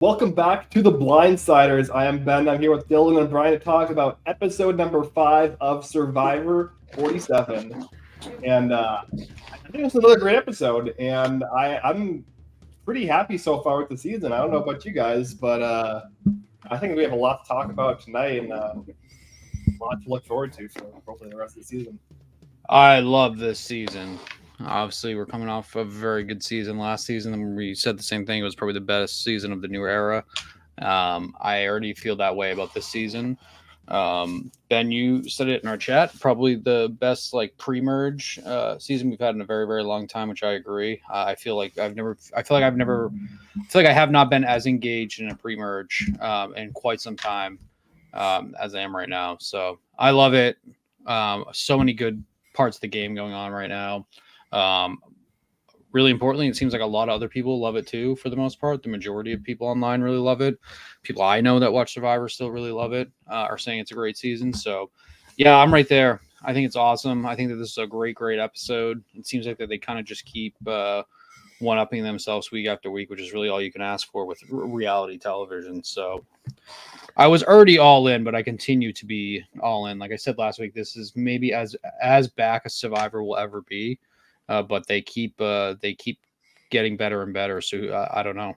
Welcome back to the Blindsiders. I am Ben. I'm here with Dylan and Brian to talk about episode number 5 of Survivor 47. And I think it's another great episode. And I'm pretty happy so far with the season. I don't know about you guys, but I think we have a lot to talk about tonight and a lot to look forward to for hopefully the rest of the season. I love this season. Obviously, we're coming off a very good season last season, and we said the same thing. It was probably the best season of the new era. I already feel that way about this season. Ben, you said it in our chat. Probably the best like pre-merge season we've had in a very, very long time, which I agree. I feel like I've never. I feel like I've never. I feel like I have not been as engaged in a pre-merge in quite some time as I am right now. So I love it. So many good parts of the game going on right now. Um, Really importantly, it seems like a lot of other people love it too. For the most part, the majority of people online really love it. People I know that watch Survivor still really love it. Are saying it's a great season. So, yeah, I'm right there. I think it's awesome. I think that this is a great, great episode. It seems like that they kind of just keep one upping themselves week after week, which is really all you can ask for with reality television. So, I was already all in, but I continue to be all in. Like I said last week, this is maybe as back as Survivor will ever be, but they keep getting better and better. So I don't know.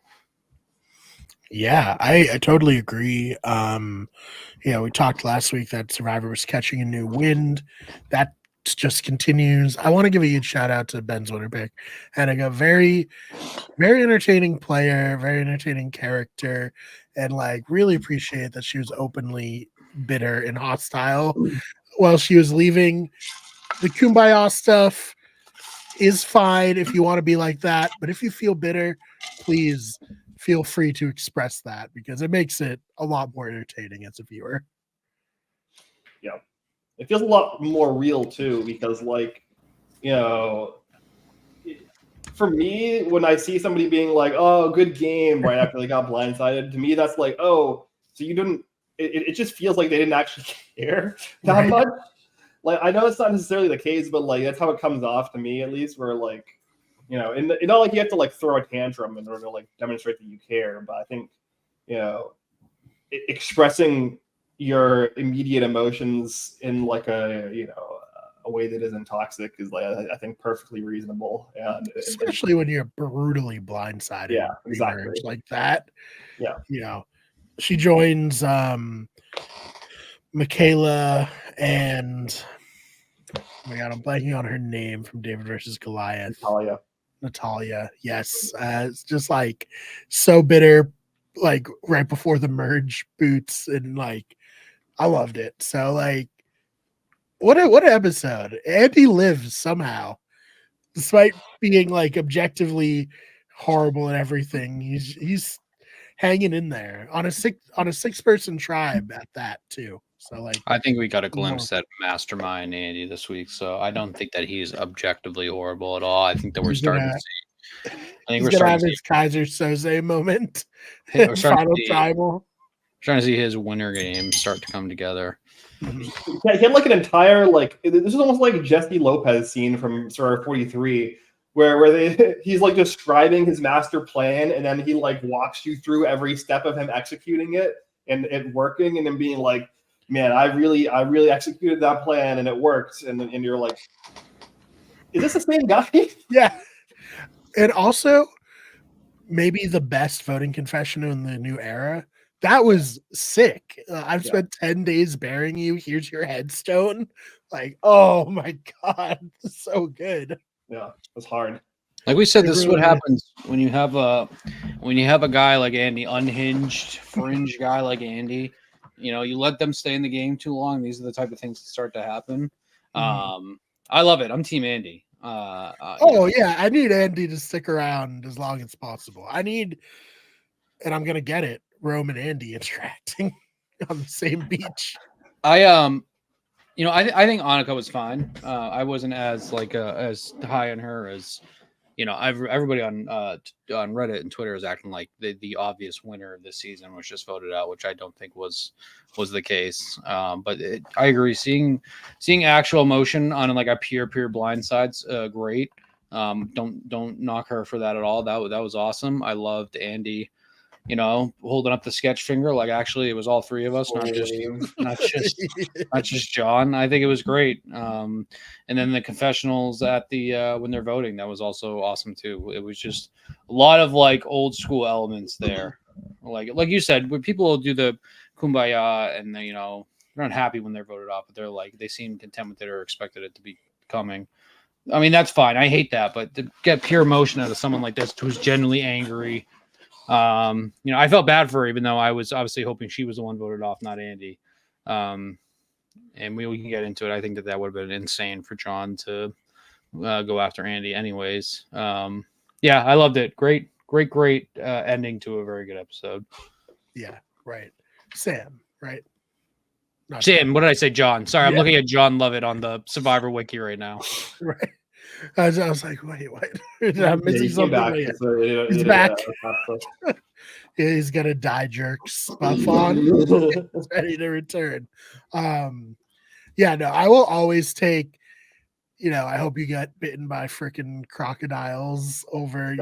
Yeah, I totally agree. We talked last week that Survivor was catching a new wind. That just continues. I want to give a huge shout out to Ben's winner pick and a very, very entertaining player, very entertaining character, and like really appreciate that she was openly bitter and hostile while she was leaving. The kumbaya stuff is fine if you want to be like that, but if you feel bitter, please feel free to express that because it makes it a lot more entertaining as a viewer. Yeah. It feels a lot more real too because, like, you know, for me, when I see somebody being like, "Oh, good game," right after they got blindsided, to me that's like, "Oh, so you didn't." It just feels like they didn't actually care that Right. much. Like, I know it's not necessarily the case, but like that's how it comes off to me, at least. Where like, and it's not like you have to like throw a tantrum in order to like demonstrate that you care. But I think, you know, expressing your immediate emotions in like a way that isn't toxic is like I think perfectly reasonable, and Especially when you're brutally blindsided yeah, pre-merge exactly. like that. Yeah. You know, she joins Michaela and oh my god, I'm blanking on her name from David versus Goliath. Natalia. Natalia, yes. It's just like so bitter, like right before the merge boots, and like I loved it. So like what an episode. Andy lives somehow, despite being like objectively horrible and everything. He's hanging in there on a six person tribe at that too. So like I think we got a more, glimpse at Mastermind Andy this week, so I don't think that he's objectively horrible at all. I think that we're he's starting to gonna see. I think he's we're gonna starting have to see. his Kaiser Soze moment We're in starting to final see. tribal. Trying to see his winter game start to come together. Mhm. Yeah, he had like an entire like this is almost like a Jesse Lopez scene from Survivor 43, where they he's like describing his master plan, and then he like walks you through every step of him executing it and it working, and then being like, "Man, I really executed that plan and it worked," and you're like, "Is this the same guy?" Yeah, and also maybe the best voting confession in the new era. That was sick. I've Yeah, spent 10 days burying you. Here's your headstone. Like, oh my God. So good. yeah, it was hard. Like we said, It this is what really is. happens when you have a guy like Andy, unhinged, fringe guy like Andy. You let them stay in the game too long. These are the type of things that start to happen. Mhm. I love it. I'm Team Andy. Oh, yeah. I need Andy to stick around as long as possible. And I'm going to get it, Rome and Andy interacting on the same beach. I I think Annika was fine. I wasn't as high on her as everybody on Reddit and Twitter is acting like the obvious winner of this season was just voted out, which I don't think was the case. But I agree. Seeing actual emotion on like a pure blind side's great. Don't knock her for that at all. That was awesome. I loved Andy holding up the sketch finger. Like actually, it was all three of us, not just John. I think it was great. And then the confessionals at the when they're voting, that was also awesome too. It was just a lot of like old school elements there. Like you said, when people do the kumbaya and they're not happy when they're voted off, but they seem content with it or expected it to be coming. I mean, that's fine. I hate that, but to get pure emotion out of someone like this who's genuinely angry. I felt bad for her, even though I was obviously hoping she was the one voted off, not Andy. And we can get into it. I think that would have been insane for John to go after Andy anyways. Yeah, I loved it. Great ending to a very good episode. Yeah, right. Sam, right? Not Sam, what did I say? John. Sorry, I'm looking at John Lovett on the Survivor Wiki right now. Right. I was like, wait. I'm missing something. He's back. He's got a die jerk stuff on. He's ready to return. I will always take, I hope you got bitten by freaking crocodiles over,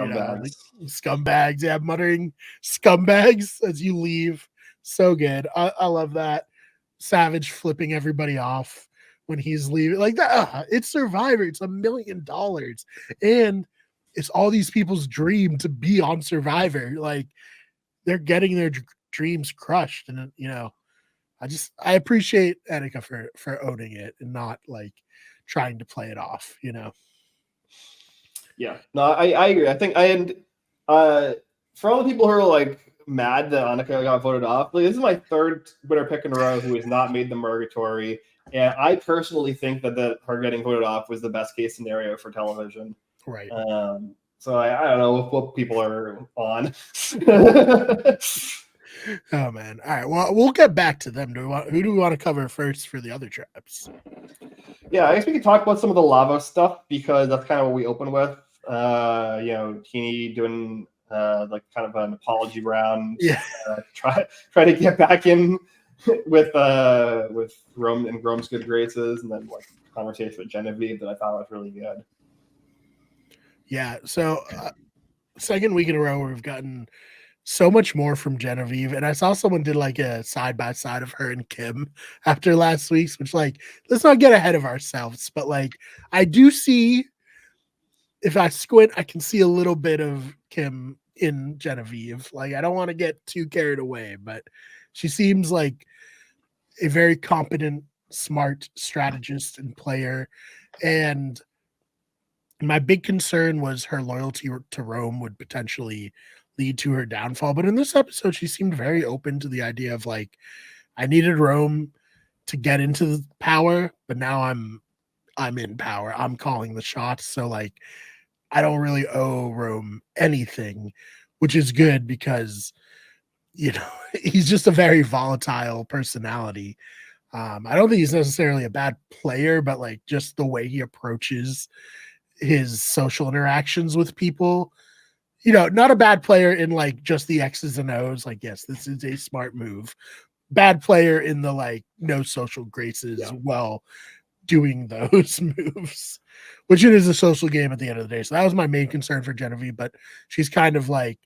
scumbags. Yeah, muttering scumbags as you leave. So good. I love that. Savage flipping everybody off when he's leaving. Like that. It's Survivor. It's $1 million. And it's all these people's dream to be on Survivor. Like they're getting their dreams crushed. And, I appreciate Annika for owning it and not like trying to play it off, Yeah, no, I agree. I think for all the people who are like mad that Annika got voted off, like, this is my third winner pick in a row who has not made the Murgatory, and I personally think that her getting voted off was the best case scenario for television. Right. So I don't know what people are on. Oh man! All right. Well, we'll get back to them. Who do we want to cover first for the other traps? Yeah, I guess we could talk about some of the lava stuff because that's kind of what we open with. Teeny doing like kind of an apology round. Yeah. Try to get back in with Rome and Rome's good graces, and then like conversation with Genevieve that I thought was really good. Yeah. So second week in a row where we've gotten so much more from Genevieve, and I saw someone did like a side by side of her and Kim after last week's, which like let's not get ahead of ourselves, but like I do see, if I squint, I can see a little bit of Kim in Genevieve. Like I don't want to get too carried away, but she seems like a very competent, smart strategist and player. And my big concern was her loyalty to Rome would potentially lead to her downfall. But in this episode, she seemed very open to the idea of like, I needed Rome to get into the power, but now I'm in power. I'm calling the shots. So like, I don't really owe Rome anything, which is good because, he's just a very volatile personality. I don't think he's necessarily a bad player, but like just the way he approaches his social interactions with people, not a bad player in like just the X's and O's. Like, yes, this is a smart move. Bad player in the like no social graces while doing those moves, which it is a social game at the end of the day. So that was my main concern for Genevieve, but she's kind of like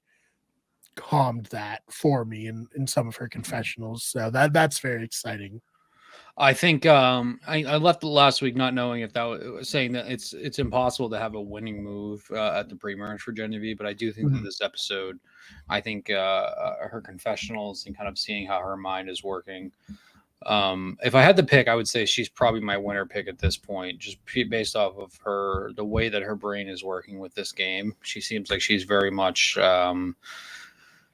calmed that for me in some of her confessionals. So that's very exciting. I think I left last week not knowing if that was saying that it's impossible to have a winning move at the pre-merge for Genevieve, but I do think that this episode, I think her confessionals and kind of seeing how her mind is working. If I had to pick, I would say she's probably my winner pick at this point, just based off of the way that her brain is working with this game. She seems like she's very much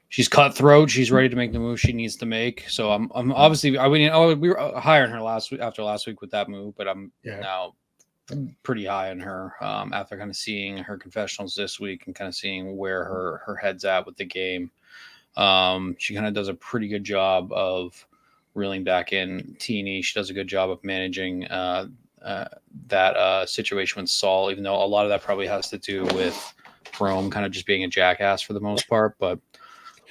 she's cutthroat. She's ready to make the move she needs to make. So I'm obviously we were higher on her after last week with that move, but I'm now pretty high on her after kind of seeing her confessionals this week and kind of seeing where her head's at with the game. She kind of does a pretty good job of reeling back in Teeny. She does a good job of managing that situation with Saul, even though a lot of that probably has to do with Rome kind of just being a jackass for the most part. But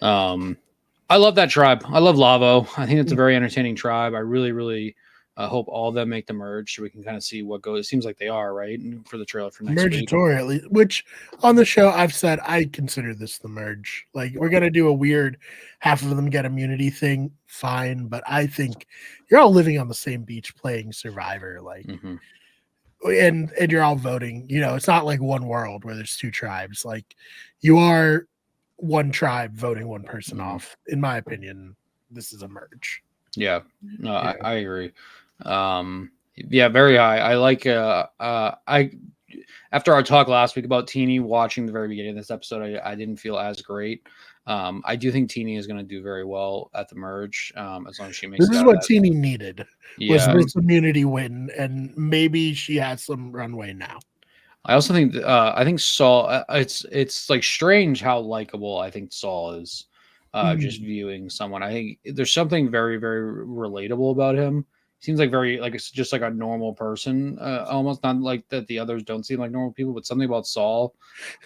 I love that tribe. I love Lavo. I think it's a very entertaining tribe. I really, really I hope all of them make the merge so we can kind of see what goes. It seems like they are, right? For the trailer for next week. Mergatory, at least, which on the show I've said I consider this the merge. Like, we're gonna do a weird half of them get immunity thing, fine, but I think you're all living on the same beach playing Survivor, like, and you're all voting. You know, it's not like one world where there's two tribes. Like, you are one tribe voting one person off. In my opinion, this is a merge. Yeah, no, I agree. Yeah, very high. I like I after our talk last week about Teeny, watching the very beginning of this episode, I didn't feel as great. I do think Teeny is going to do very well at the merge, as long as she makes. This is what Teeny needed. Was Yeah. this immunity win, and maybe she has some runway now. I also think I think Saul. It's like strange how likable I think Saul is. Just viewing someone, I think there's something very, very relatable about him. Seems like very like it's just like a normal person, almost, not like that the others don't seem like normal people, but something about Saul,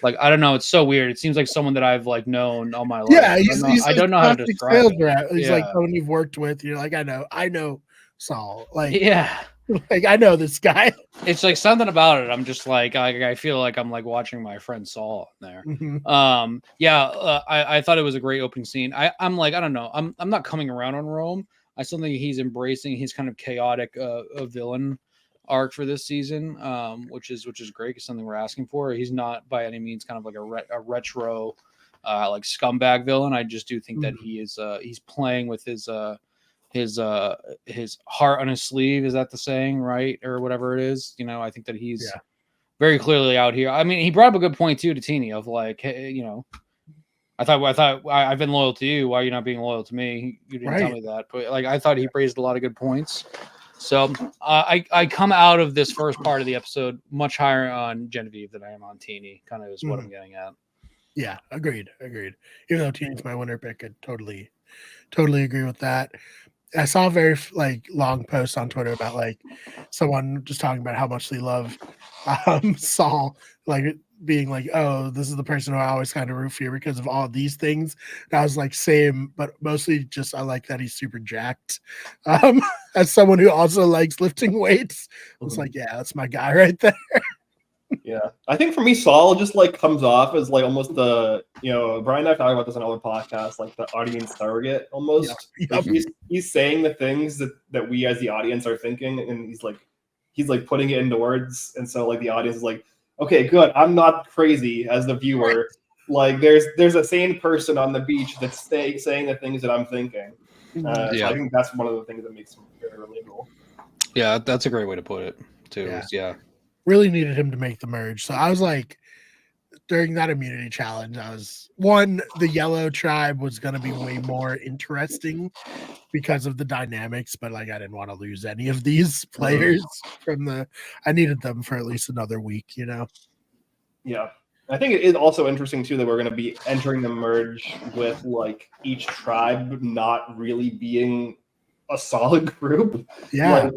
like, I don't know, it's so weird. It seems like someone that I've like known all my life. Yeah, I don't know how to describe it. He's like someone you've worked with. You're like, I know Saul. Like, yeah, like I know this guy. It's like something about it. I'm just like I feel like I'm like watching my friend Saul there. I thought it was a great opening scene. I'm like, I don't know. I'm not coming around on Rome. I still think he's embracing his kind of chaotic villain arc for this season, which is great. It's something we're asking for. He's not by any means kind of like a retro like scumbag villain. I just do think that he is he's playing with his heart on his sleeve. Is that the saying, right, or whatever it is? You know, I think that he's very clearly out here. I mean, he brought up a good point too to Teeny of like, hey, you know, I thought I've been loyal to you. Why are you not being loyal to me? You didn't tell me that, but like I thought he raised a lot of good points. So I come out of this first part of the episode much higher on Genevieve than I am on Teeny. Kind of is what I'm getting at. Yeah, agreed. Even though Teeny's my winner pick, I totally agree with that. I saw a very like long post on Twitter about like someone just talking about how much they love Saul, like being like, oh, this is the person who I always kind of root for because of all of these things. And I was like, same, but mostly just I like that he's super jacked. As someone who also likes lifting weights, I was like, yeah, that's my guy right there. Yeah, I think for me, Saul just like comes off as like almost the, you know, Brian and I talked about this on other podcasts, like the audience surrogate almost. Like he's saying the things that we as the audience are thinking, and he's like putting it into words, and so like the audience is like, okay, good, I'm not crazy as the viewer. Like there's a sane person on the beach that's saying the things that I'm thinking. So I think that's one of the things that makes him very relatable. Yeah, that's a great way to put it too. Really needed him to make the merge. So I was like, during that immunity challenge, I was the yellow tribe was going to be way more interesting because of the dynamics, but like I didn't want to lose any of these players I needed them for at least another week, you know? Yeah. I think it is also interesting too that we're going to be entering the merge with like each tribe not really being a solid group. Yeah. Like,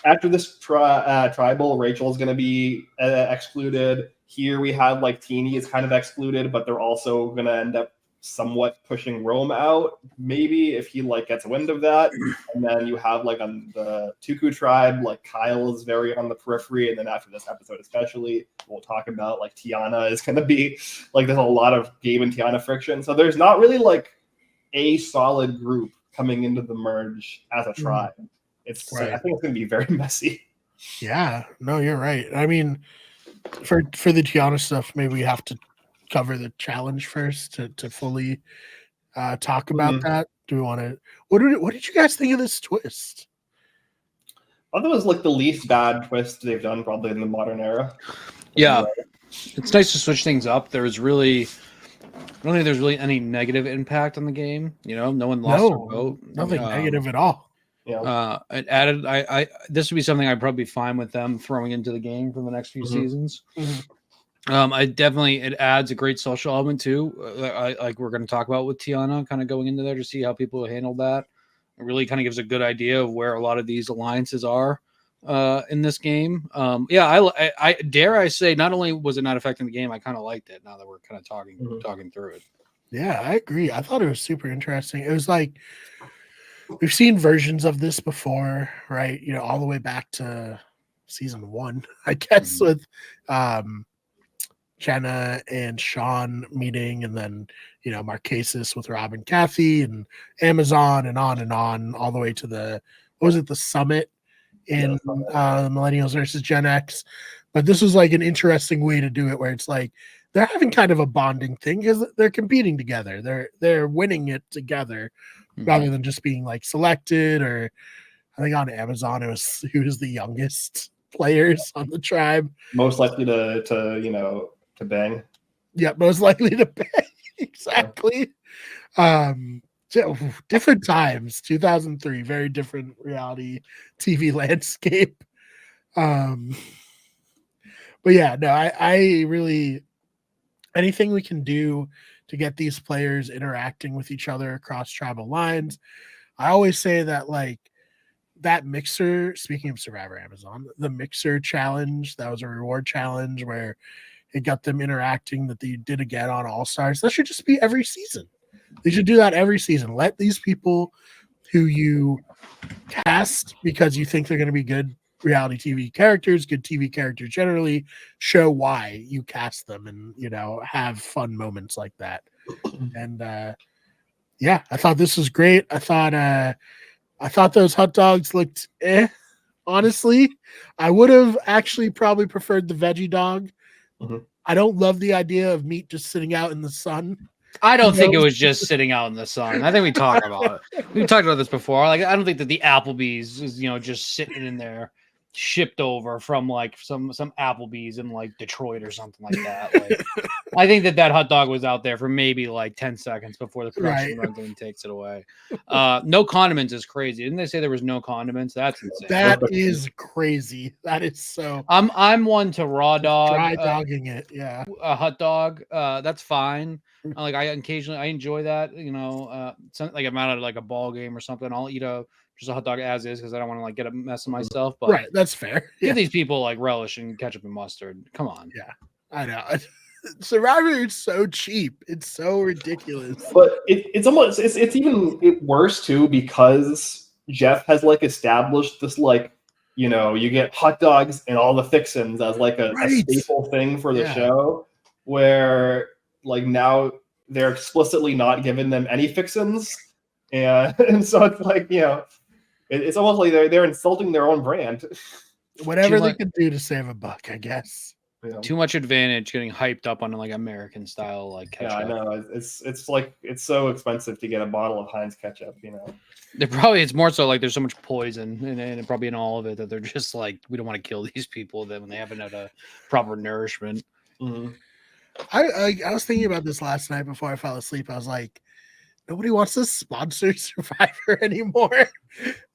after this tribal, Rachel is going to be excluded. Here we have like Teeny is kind of excluded, but they're also going to end up somewhat pushing Rome out. Maybe if he like gets wind of that, and then you have like on the Tuku tribe, like Kyle is very on the periphery, and then after this episode, especially, we'll talk about like Tiana is going to be like there's a lot of Gabe and Tiana friction. So there's not really like a solid group coming into the merge as a tribe. I think it's going to be very messy. Yeah, no, you're right. I mean, for the Tiana stuff, maybe we have to cover the challenge first to fully talk about that. Do we want to? What did you guys think of this twist? I thought it was like the least bad twist they've done probably in the modern era. Yeah, it's nice to switch things up. I don't think there's really any negative impact on the game. You know, no one lost their vote. Nothing negative at all. Yeah. It added. This would be something I'd probably be fine with them throwing into the game for the next few seasons. It adds a great social element too. Like we're going to talk about with Tiana, kind of going into there to see how people handle that. It really kind of gives a good idea of where a lot of these alliances are in this game. I dare I say, not only was it not affecting the game, I kind of liked it. Now that we're kind of talking through it. Yeah, I agree. I thought it was super interesting. It was like we've seen versions of this before, right? All the way back to season 1, I guess, with Jenna and Sean meeting, and then Marquesas with Rob and Kathy, and Amazon, and on, all the way to the summit in Millennials versus Gen X. But this was like an interesting way to do it, where it's like they're having kind of a bonding thing because they're competing together. They're winning it together, rather than just being like selected. Or I think on Amazon it was who was the youngest players on the tribe, most likely to bang. Yeah, most likely to bang. Exactly. Different times. 2003, very different reality TV landscape. But yeah, no, I really, anything we can do to get these players interacting with each other across tribal lines. I always say that, like, that mixer, speaking of Survivor Amazon, the mixer challenge, that was a reward challenge where it got them interacting, that they did again on All Stars. That should just be every season. They should do that every season. Let these people who you cast because you think they're going to be good reality TV characters, good TV characters generally, show why you cast them, and have fun moments like that. And yeah, I thought this was great. I thought those hot dogs looked honestly. I would have actually probably preferred the veggie dog. I don't love the idea of meat just sitting out in the sun. I don't think it was just sitting out in the sun. I think we talked about it. We've talked about this before. Like, I don't think that the Applebee's is, just sitting in there, shipped over from like some Applebee's in like Detroit or something like that. Like, I think that hot dog was out there for maybe like 10 seconds before the production runs in and takes it away. No condiments is crazy. Didn't they say there was no condiments? That's insane. That is crazy. That is so. I'm one to raw dog, dry dogging it. Yeah, a hot dog. That's fine. Like, I enjoy that. Like I'm out at like a ball game or something, I'll eat just a hot dog as is because I don't want to like get a mess of myself. But right, that's fair. Give these people like relish and ketchup and mustard. Come on. Yeah, I know. Survivor is so cheap. It's so ridiculous. But it's almost it's even worse too, because Jeff has like established this, like, you get hot dogs and all the fixins as like a staple thing for the show, where like now they're explicitly not giving them any fixins, and so it's like it's almost like they're insulting their own brand. Whatever they can do to save a buck, I guess. Too much advantage getting hyped up on like American style like ketchup. Yeah, I know. It's like it's so expensive to get a bottle of Heinz ketchup. It's more so like there's so much poison and probably in all of it that they're just like, we don't want to kill these people then when they haven't had a proper nourishment. Mm-hmm. I was thinking about this last night before I fell asleep. I was like, nobody wants to sponsor Survivor anymore.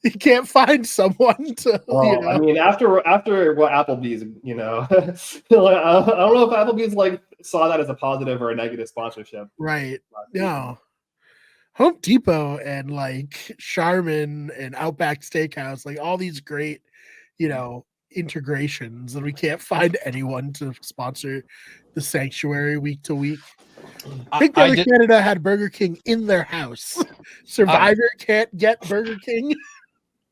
You can't find someone to. I mean, after what Applebee's, I don't know if Applebee's like saw that as a positive or a negative sponsorship. Right. No. Home Depot and like Charmin and Outback Steakhouse, like all these great, integrations, and we can't find anyone to sponsor the Sanctuary week to week. Big Brother Canada had Burger King in their house. Survivor can't get Burger King.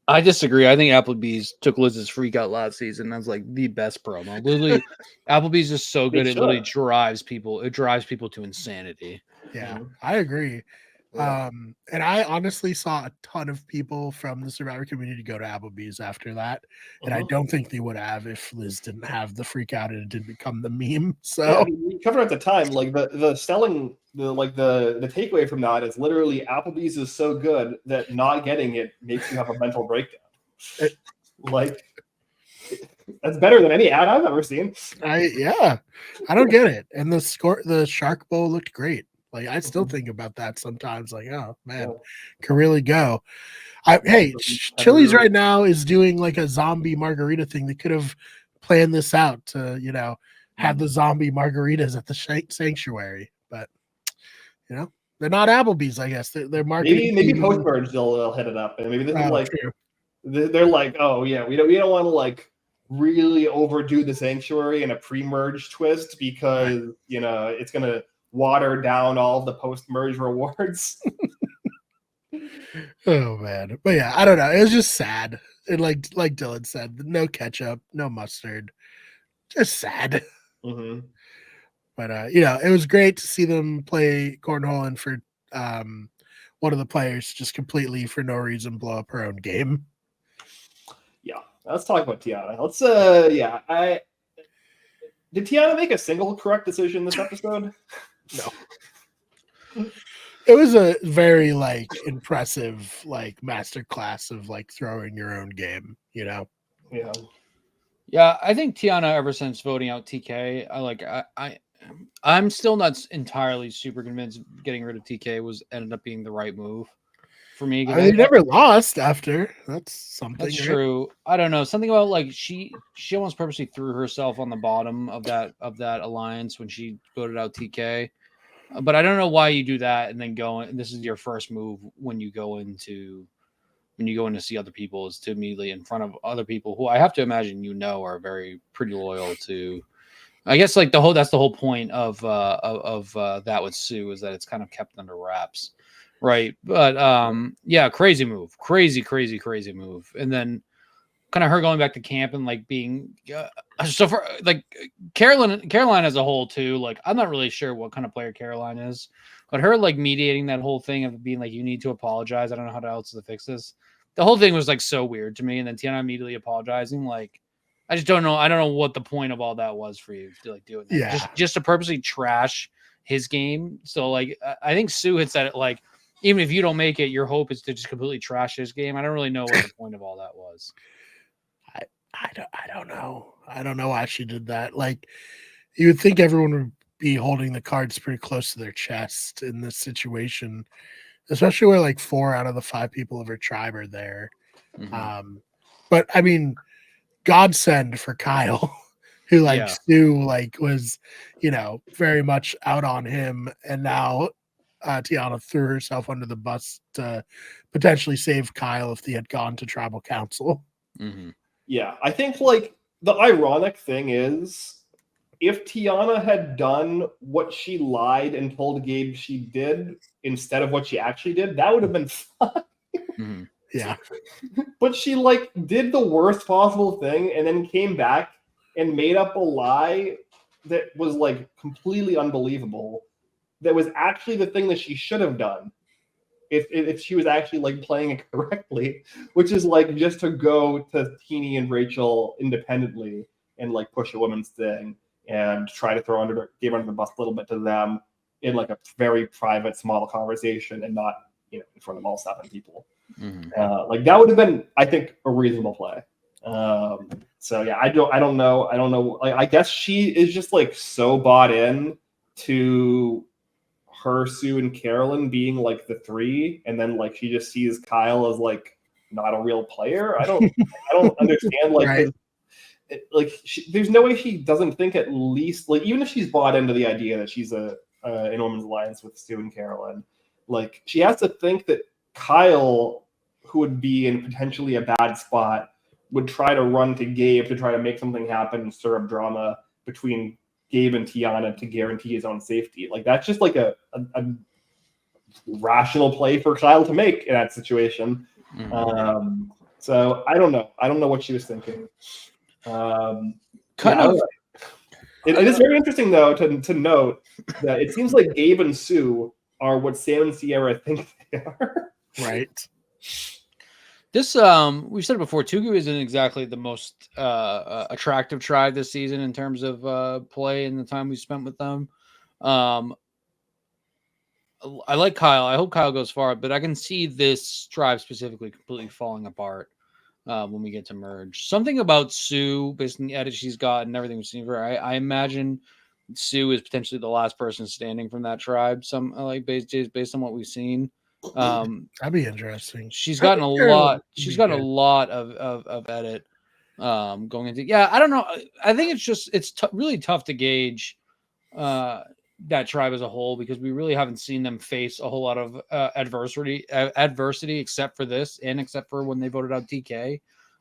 I disagree. I think Applebee's took Liz's freak out last season. That's like the best promo. Literally, Applebee's is so good. It literally drives people. It drives people to insanity. Yeah, I agree. Yeah. And I honestly saw a ton of people from the Survivor community go to Applebee's after that. And I don't think they would have if Liz didn't have the freak out and it didn't become the meme. So we covered at the time, like the selling, the takeaway from that is literally Applebee's is so good that not getting it makes you have a mental breakdown. That's better than any ad I've ever seen. I don't get it. And the Shark Bowl looked great. Like, I still think about that sometimes. Like, oh man, could really go. Hey, Chili's right now is doing like a zombie margarita thing. They could have planned this out to, have the zombie margaritas at the Sanctuary, but they're not Applebee's. I guess they're marketing. Maybe post merge they'll hit it up, and maybe this is like they're like, oh yeah, we don't want to like really overdo the Sanctuary in a pre-merge twist because it's gonna water down all of the post-merge rewards. Oh man, but yeah, I don't know. It was just sad. And like Dylan said, no ketchup, no mustard, just sad. Mm-hmm. But it was great to see them play cornhole and for one of the players just completely for no reason blow up her own game. Yeah, let's talk about Tiana. Let's I did Tiana make a single correct decision this episode? No. It was a very impressive master class of throwing your own game, Yeah. Yeah, I think Tiana, ever since voting out TK, I'm still not entirely super convinced getting rid of TK ended up being the right move for me. I mean, they never lost after. That's something. That's right? true. I don't know, something about she almost purposely threw herself on the bottom of that alliance when she voted out TK. But I don't know why you do that and then this is your first move when you go in to see other people, is to immediately in front of other people who I have to imagine are very pretty loyal to. I guess that's the whole point of that with Sue, is that it's kind of kept under wraps, right? But yeah, crazy move, crazy move, and then kind of her going back to camp and being so for Caroline as a whole too. I'm not really sure what kind of player Caroline is, but her mediating that whole thing of being you need to apologize. I don't know how else to fix this. The whole thing was so weird to me, and then Tiana immediately apologizing. I just don't know. I don't know what the point of all that was for you to doing that. Yeah. Just to purposely trash his game. So I think Sue had said it even if you don't make it, your hope is to just completely trash his game. I don't really know what the point of all that was. I don't know. I don't know why she did that. You would think everyone would be holding the cards pretty close to their chest in this situation, especially where 4 out of the 5 people of her tribe are there. Mm-hmm. But I mean, godsend for Kyle, who Stu was, very much out on him, and now Tiana threw herself under the bus to potentially save Kyle if he had gone to tribal council. Mm-hmm. Yeah, I think the ironic thing is, if Tiana had done what she lied and told Gabe she did instead of what she actually did, that would have been fine. Mm-hmm. Yeah. But she did the worst possible thing and then came back and made up a lie that was completely unbelievable. That was actually the thing that she should have done if she was actually playing it correctly, which is just to go to Teeny and Rachel independently and push a women's thing and try to throw Gabe under the bus a little bit to them in a very private, small conversation, and not in front of all 7 people. Mm-hmm. That would have been, I think, a reasonable play. So yeah, I don't know. I guess she is just so bought in to her, Sue, and Carolyn being the 3, and then she just sees Kyle as not a real player. I don't understand right. There's no way she doesn't think, at least even if she's bought into the idea that she's in a women's alliance with Sue and Carolyn, she has to think that Kyle, who would be in potentially a bad spot, would try to run to Gabe to try to make something happen and stir up drama between Gabe and Tiana to guarantee his own safety. That's just a rational play for Kyle to make in that situation. Mm-hmm. So I don't know. I don't know what she was thinking. It is very interesting though to note that it seems like Gabe and Sue are what Sam and Sierra think they are. Right. This we've said it before, Tugu isn't exactly the most attractive tribe this season in terms of play and the time we spent with them. I like Kyle. I hope Kyle goes far, but I can see this tribe specifically completely falling apart when we get to merge. Something about Sue, based on the edit she's got and everything we've seen of her, I imagine Sue is potentially the last person standing from that tribe. Based on what we've seen. That'd be interesting. She's gotten a lot. She's gotten a lot of edit going into. Yeah, I don't know. I think it's really tough to gauge that tribe as a whole, because we really haven't seen them face a whole lot of adversity except for this, and except for when they voted out TK.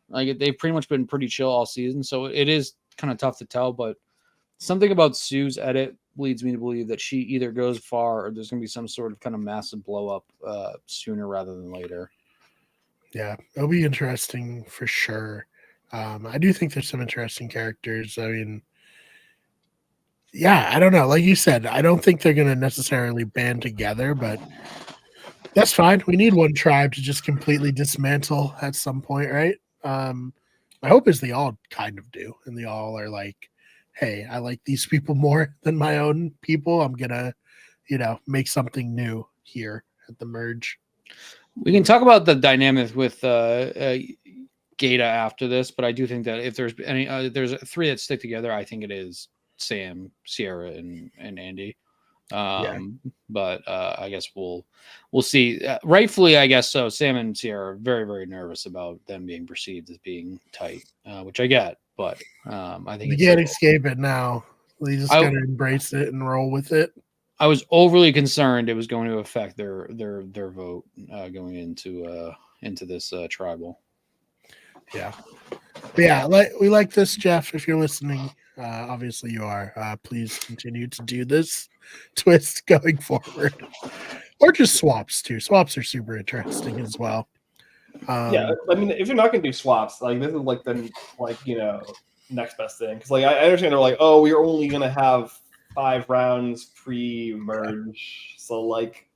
They've pretty much been pretty chill all season, so it is kind of tough to tell. But something about Sue's edit leads me to believe that she either goes far or there's going to be some sort of kind of massive blow up sooner rather than later. Yeah, it'll be interesting for sure. I do think there's some interesting characters. I mean, yeah, I don't know. Like you said, I don't think they're going to necessarily band together, but that's fine. We need one tribe to just completely dismantle at some point, right? My hope is they all kind of do, and they all are like, hey, I like these people more than my own people. I'm going to, make something new here at the merge. We can talk about the dynamic with Gata after this, but I do think that if there's any, there's three that stick together. I think it is Sam, Sierra, and Andy. But I guess we'll see. Rightfully, I guess so. Sam and Sierra are very, very nervous about them being perceived as being tight, which I get. But I think you can't escape it now. You just got to embrace it and roll with it. I was overly concerned it was going to affect their vote going into this tribal. Yeah, but yeah. We like this, Jeff. If you're listening, obviously you are. Please continue to do this twist going forward, or just swaps too. Swaps are super interesting as well. Yeah, I mean, if you're not going to do swaps, like this is like the next best thing, because like I understand they're like, oh, we're only going to have 5 rounds pre-merge, so like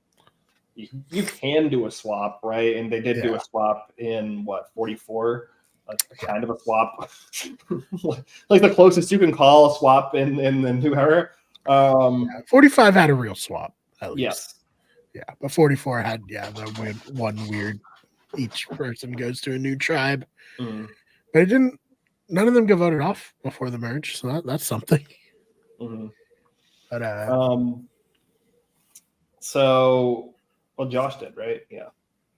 you can do a swap, right? And they did do a swap in 44, like kind of a swap, like the closest you can call a swap in the new era. 45 had a real swap, at least. Yes. Yeah, but 44 had the one weird. Each person goes to a new tribe, but it didn't. None of them got voted off before the merge, so that's something. But Josh did, right? Yeah.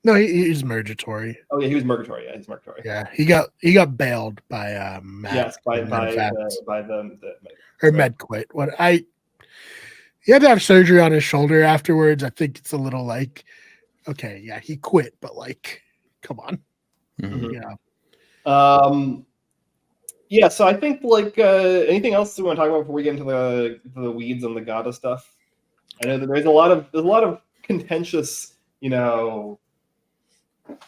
No, he's mergatory. Oh yeah, he was mergatory. Yeah, he's mergatory. Yeah, he got bailed by Matt. Yes, by the or med quit. He had to have surgery on his shoulder afterwards. I think it's a little like, okay, yeah, he quit, but like, come on, Yeah, so I think like anything else we want to talk about before we get into the weeds and the Gata stuff? I know that there's a lot of contentious,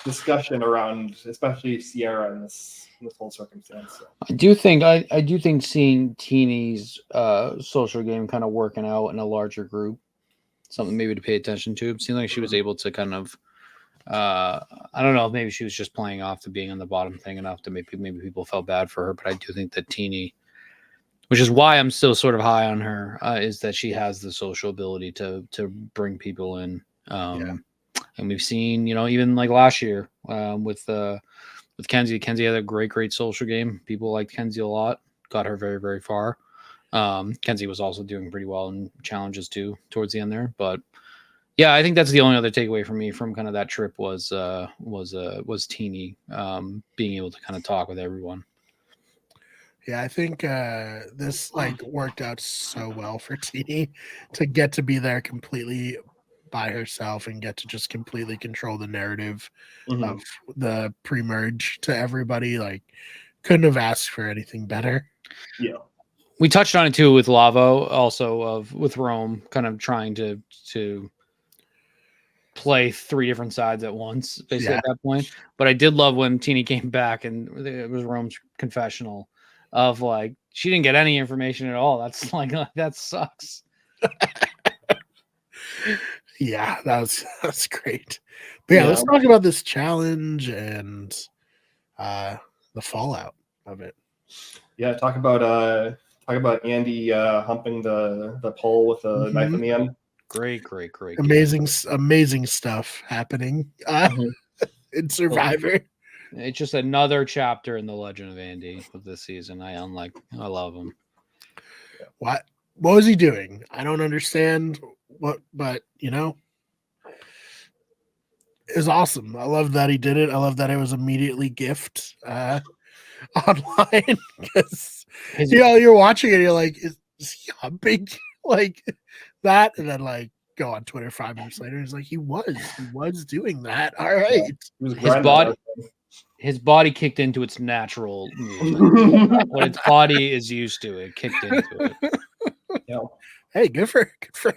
discussion around, especially Sierra in this whole circumstance. So. I do think seeing Teeny's social game kind of working out in a larger group, something maybe to pay attention to. It seemed like she was able to kind of. I don't know if maybe she was just playing off the being on the bottom thing enough to maybe people felt bad for her, but I do think that Teeny, which is why I'm still sort of high on her, is that she has the social ability to bring people in. And we've seen, even like last year with Kenzie. Kenzie had a great social game. People liked Kenzie a lot, got her very, very far. Kenzie was also doing pretty well in challenges too towards the end there, but yeah, I think that's the only other takeaway for me from kind of that trip was Teeny being able to kind of talk with everyone. Yeah, I think this worked out so well for Teeny to get to be there completely by herself and get to just completely control the narrative of the pre-merge to everybody. Like, couldn't have asked for anything better. Yeah. We touched on it too with Lavo, also with Rome kind of trying to play 3 different sides at once, basically at that point. But I did love when Teeny came back and it was Rome's confessional of like she didn't get any information at all. That's like that sucks. Yeah, that's great. But yeah, let's talk about this challenge and the fallout of it. Yeah, talk about Andy humping the pole with a knife in the end. Great. Amazing stuff happening in Survivor. It's just another chapter in the legend of Andy of this season. I love him. What was he doing? I don't understand but it was awesome. I love that he did it. I love that it was immediately gift online because you're watching it, you're like, is he humping like that? And then like go on Twitter 5 minutes later, he's like, he was doing that. All right. His body kicked into its natural movement. What its body is used to, it kicked into it. hey, good for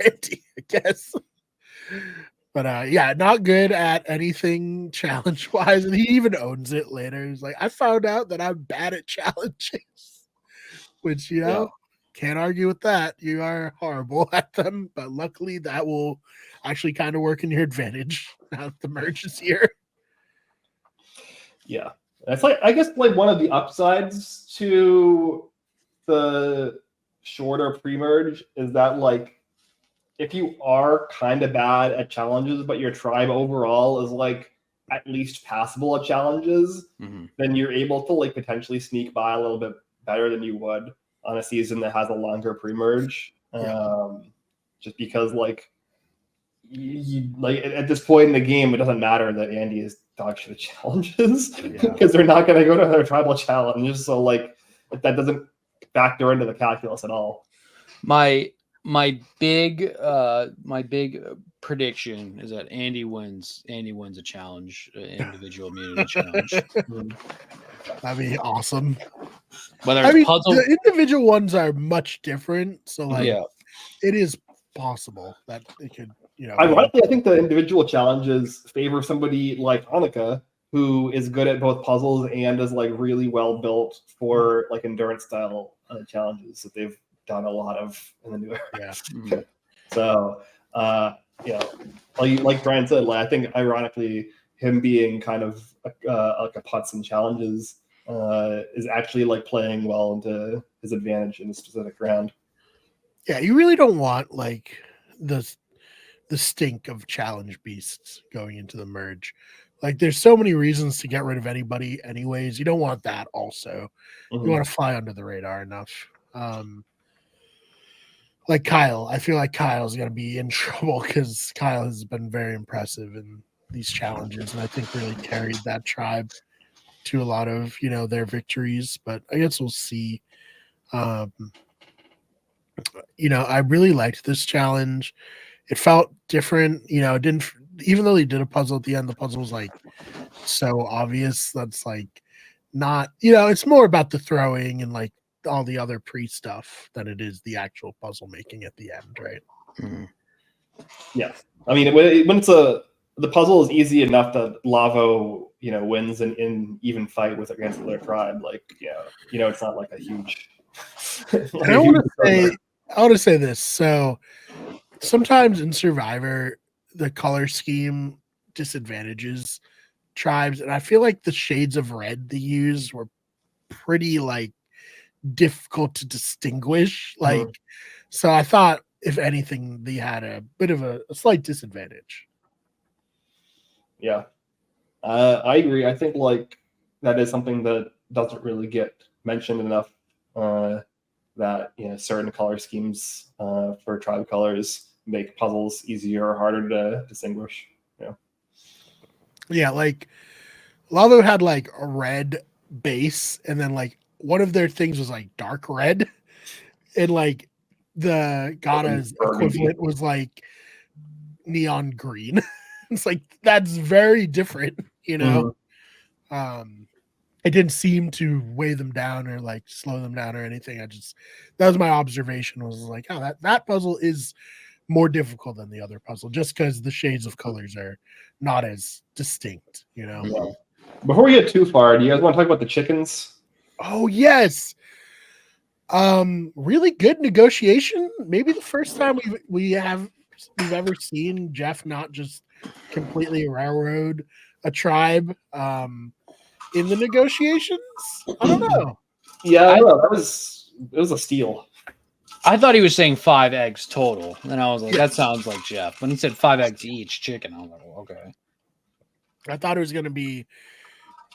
Andy, I guess. But yeah, not good at anything challenge wise, and he even owns it later. He's like, I found out that I'm bad at challenges, which Yeah. can't argue with that. You are horrible at them, but luckily that will actually kind of work in your advantage now that the merge is here. Yeah. That's like, I guess, like one of the upsides to the shorter pre-merge is that, like, if you are kind of bad at challenges, but your tribe overall is like at least passable at challenges, then you're able to like potentially sneak by a little bit better than you would on a season that has a longer pre-merge. Just because like you like at this point in the game, it doesn't matter that Andy is dog shit at challenges because they're not going to go to their tribal challenges. So like that doesn't factor into the calculus at all. My big prediction is that Andy wins. Andy wins a challenge, individual immunity challenge. That'd be awesome. Whether it's puzzle, the individual ones are much different, so like it is possible that it could, Ironically, I think the individual challenges favor somebody like Annika, who is good at both puzzles and is like really well built for like endurance style challenges that they've done a lot of in the new era. Yeah. So, like Brian said, like I think ironically, him being kind of like a putz in challenges is actually like playing well into his advantage in a specific round. Yeah, you really don't want like the stink of challenge beasts going into the merge. Like there's so many reasons to get rid of anybody anyways. You don't want that also. You want to fly under the radar enough. Like Kyle, I feel like Kyle's going to be in trouble because Kyle has been very impressive in these challenges, and I think really carried that tribe to a lot of their victories. But I guess we'll see. I really liked this challenge. It felt different. It didn't, even though they did a puzzle at the end, the puzzle was like so obvious. That's like not, it's more about the throwing and like all the other pre stuff than it is the actual puzzle making at the end, right? Yeah, I mean when it's the puzzle is easy enough that Lavo wins in even fight with against their tribe. Like it's not like a huge. I want to say this. So sometimes in Survivor, the color scheme disadvantages tribes, and I feel like the shades of red they used were pretty like difficult to distinguish. Like, so I thought if anything, they had a bit of a slight disadvantage. Yeah, I agree. I think like that is something that doesn't really get mentioned enough. That certain color schemes for tribe colors make puzzles easier or harder to distinguish. Yeah, like Lavo had like a red base, and then like one of their things was like dark red, and like the Gada's equivalent was like neon green. It's like that's very different, It didn't seem to weigh them down or like slow them down or anything. That was my observation, was like, oh, that puzzle is more difficult than the other puzzle just because the shades of colors are not as distinct, Yeah. Before we get too far, do you guys want to talk about the chickens? Oh yes. Really good negotiation. Maybe the first time we've ever seen Jeff not just completely railroad a tribe in the negotiations. I don't know. Yeah, it was a steal. I thought he was saying 5 eggs total, and I was like, that sounds like Jeff. When he said 5 eggs each chicken, I was like, well, okay. I thought it was going to be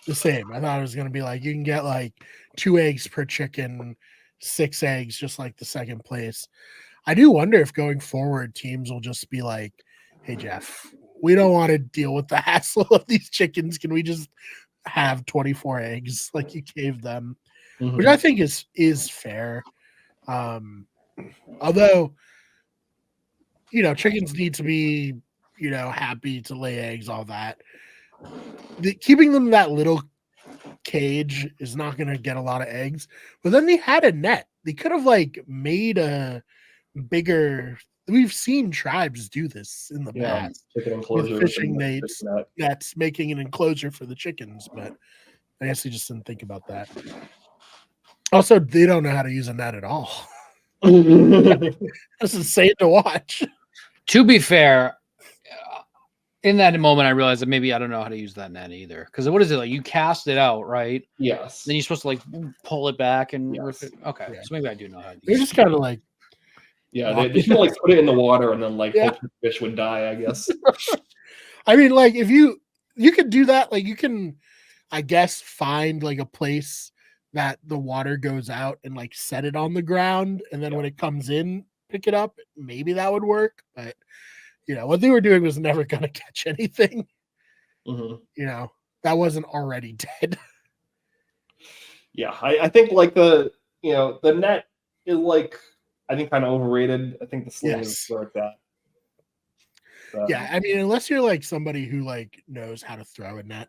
the same. I thought it was going to be like you can get like 2 eggs per chicken, 6 eggs, just like the second place. I do wonder if going forward teams will just be like, hey, Jeff, we don't want to deal with the hassle of these chickens. Can we just have 24 eggs like you gave them? Which I think is fair. Although, chickens need to be, happy to lay eggs, all that. Keeping them in that little cage is not going to get a lot of eggs. But then they had a net. They could have like made a bigger. We've seen tribes do this in the Yeah, past chicken with enclosures fishing and nets. net. That's making an enclosure for the chickens, but I guess he just didn't think about that. Also, they don't know how to use a net at all. That's insane to watch. To be fair, in that moment, I realized that maybe I don't know how to use that net either. Because what is it like? You cast it out, right? Yes. Then you're supposed to like pull it back and rip Yes. it. Okay, Yeah. so maybe I do know how to They're use just kind of like, Yeah, they just kind of like put it in the water and then like Yeah. hope the fish would die, I guess. I mean, like if you could do that, like you can, I guess, find like a place that the water goes out and like set it on the ground, and then when it comes in, pick it up. Maybe that would work, but what they were doing was never going to catch anything. Mhm. That wasn't already dead. Yeah, I think like the net is like I think kind of overrated. I think the sling is Yes. where it's at. Yeah, I mean, unless you're like somebody who like knows how to throw a net,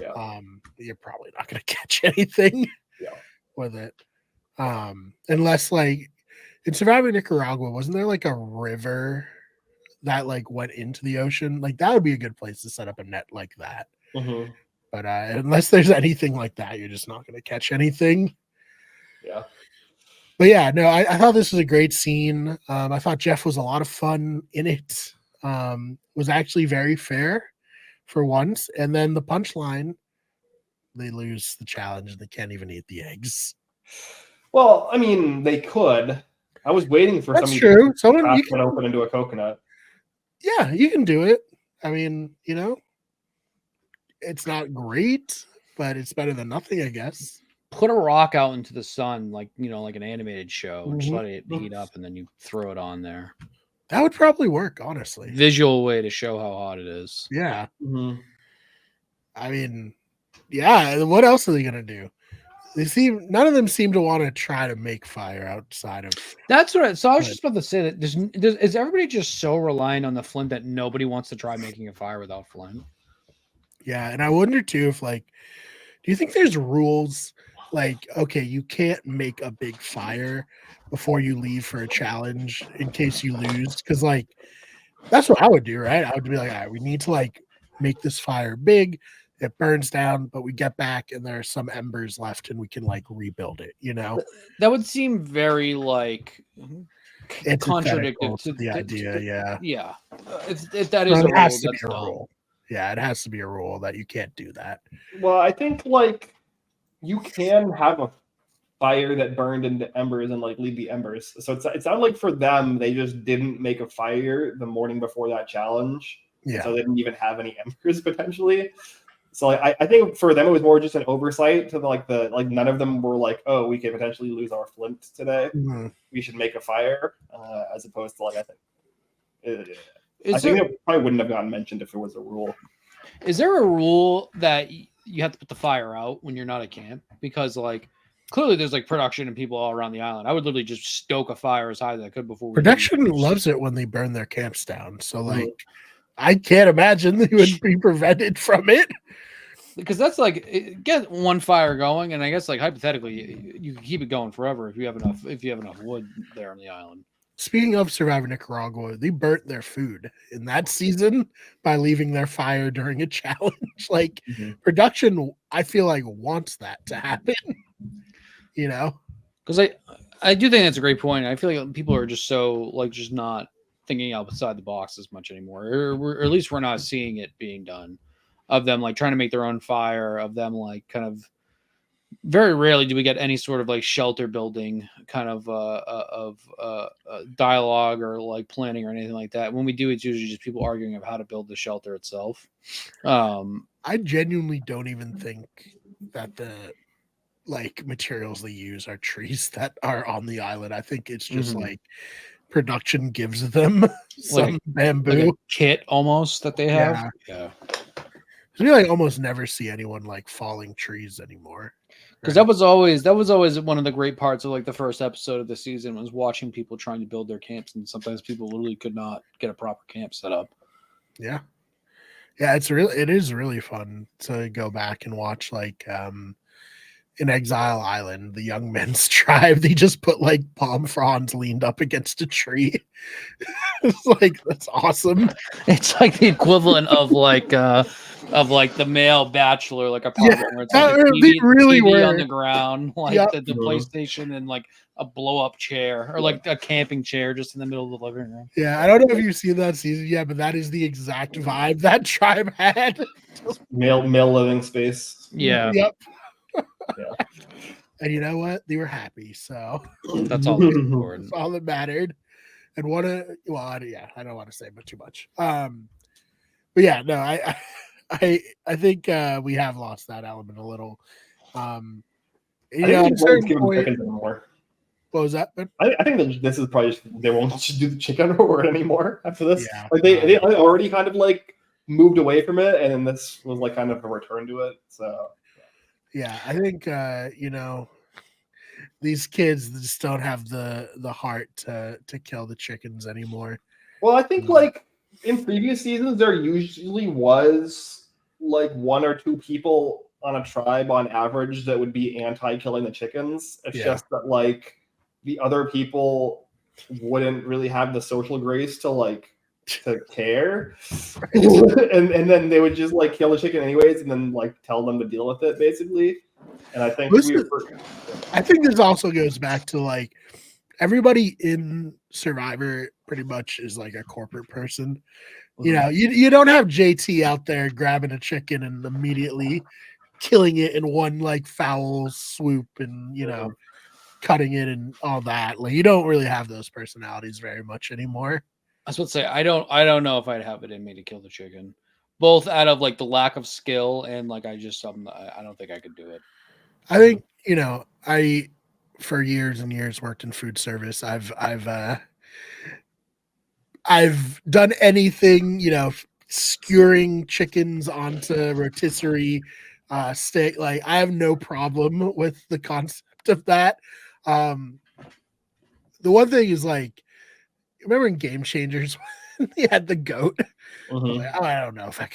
Yeah. you're probably not going to catch anything Yeah. with it. Unless like in Surviving Nicaragua, wasn't there like a river that like went into the ocean? Like that would be a good place to set up a net like that. Mhm. But unless there's anything like that, you're just not going to catch anything. Yeah. But yeah, no, I thought this was a great scene. I thought Jeff was a lot of fun in it. Was actually very fair for once. And then the punchline, they lose the challenge and they can't even eat the eggs. Well, I mean, they could. I was waiting for That's somebody true. to crack one open into a coconut. Yeah, you can do it. I mean, it's not great, but it's better than nothing, I guess. Put a rock out into the sun, like like an animated show, and just Mhm. let it heat up, and then you throw it on there. That would probably work, honestly. Visual way to show how hot it is. Yeah. Mhm. I mean, yeah. What else are they gonna do? None of them seem to want to try to make fire outside of. That's what. So I was just about to say that is everybody just so reliant on the flint that nobody wants to try making a fire without flint? Yeah, and I wonder too if like, do you think there's rules like, okay, you can't make a big fire before you leave for a challenge in case you lose? Because like, that's what I would do, right? I would be like, all right, we need to like make this fire big. It burns down, but we get back and there are some embers left and we can like rebuild it, That would seem very like contradictory to the idea. Yeah. Yeah. If that is But a it has rule, to be a rule. Yeah, it has to be a rule that you can't do that. Well, I think like you can have a fire that burned into embers and like leave the embers. So it sounded like for them they just didn't make a fire the morning before that challenge. Yeah. So they didn't even have any embers potentially. So like, I think for them it was more just an oversight to the none of them were like, oh, we could potentially lose our flint today. Mm-hmm. We should make a fire, as opposed to like I think it probably wouldn't have gotten mentioned if it was a rule. Is there a rule that you have to put the fire out when you're not at camp? Because like clearly there's like production and people all around the island. I would literally just stoke a fire as high as I could before production loves it when they burn their camps down. So like I can't imagine they would be prevented from it. Because that's like get one fire going, and I guess like hypothetically you can keep it going forever if you have enough wood there on the island. Speaking of Surviving Nicaragua, they burnt their food in that season by leaving their fire during a challenge. Like production, I feel like wants that to happen. Because I do think that's a great point. I feel like people are just so like just not thinking outside the box as much anymore, or at least we're not seeing it being done. Of them like trying to make their own fire, of them like kind of very rarely do we get any sort of like shelter building kind of dialogue or like planning or anything like that. When we do, it's usually just people arguing of how to build the shelter itself. I genuinely don't even think that the like materials they use are trees that are on the island. I think it's just like production gives them some bamboo like a kit almost that they have. Yeah. We like almost never see anyone like falling trees anymore. Because that was always one of the great parts of like the first episode of the season was watching people trying to build their camps, and sometimes people literally could not get a proper camp set up. Yeah. It is really fun to go back and watch like in Exile Island, the Young Men's tribe, they just put like palm fronds leaned up against a tree. It's like, that's awesome. It's like the equivalent of the male bachelor, like apartment where it's like a they really TV were on the ground, like Yep. the PlayStation and like a blow up chair or like a camping chair just in the middle of the living room. Yeah, I don't know if you've seen that season yet, but that is the exact vibe that tribe had. Male living space. Yeah. Yep. Yeah. And you know what? They were happy, so That's all that's important. that's all that mattered. And I don't want to say too much. But yeah, no, I think we have lost that element a little. I think they won't give them chickens anymore. What was that? I think that this is probably just, they won't do the chicken reward anymore after this. Yeah. Like they already kind of like moved away from it, and then this was like kind of a return to it. So yeah, I think these kids just don't have the heart to kill the chickens anymore. Well, I think like in previous seasons there usually was like one or two people on a tribe on average that would be anti-killing the chickens. It's just that like the other people wouldn't really have the social grace to care. and then they would just like kill the chicken anyways and then like tell them to deal with it basically. And I think I think this also goes back to like everybody in Survivor pretty much is like a corporate person. You know, you don't have JT out there grabbing a chicken and immediately killing it in one like foul swoop and cutting it and all that. Like you don't really have those personalities very much anymore. I was about to say I don't know if I'd have it in me to kill the chicken, both out of like the lack of skill and like I don't think I could do it. I think I for years and years worked in food service. I've done anything, skewering chickens onto rotisserie steak. Like I have no problem with the concept of that. The one thing is like, remember in Game Changers when they had the goat? Like, I don't know if I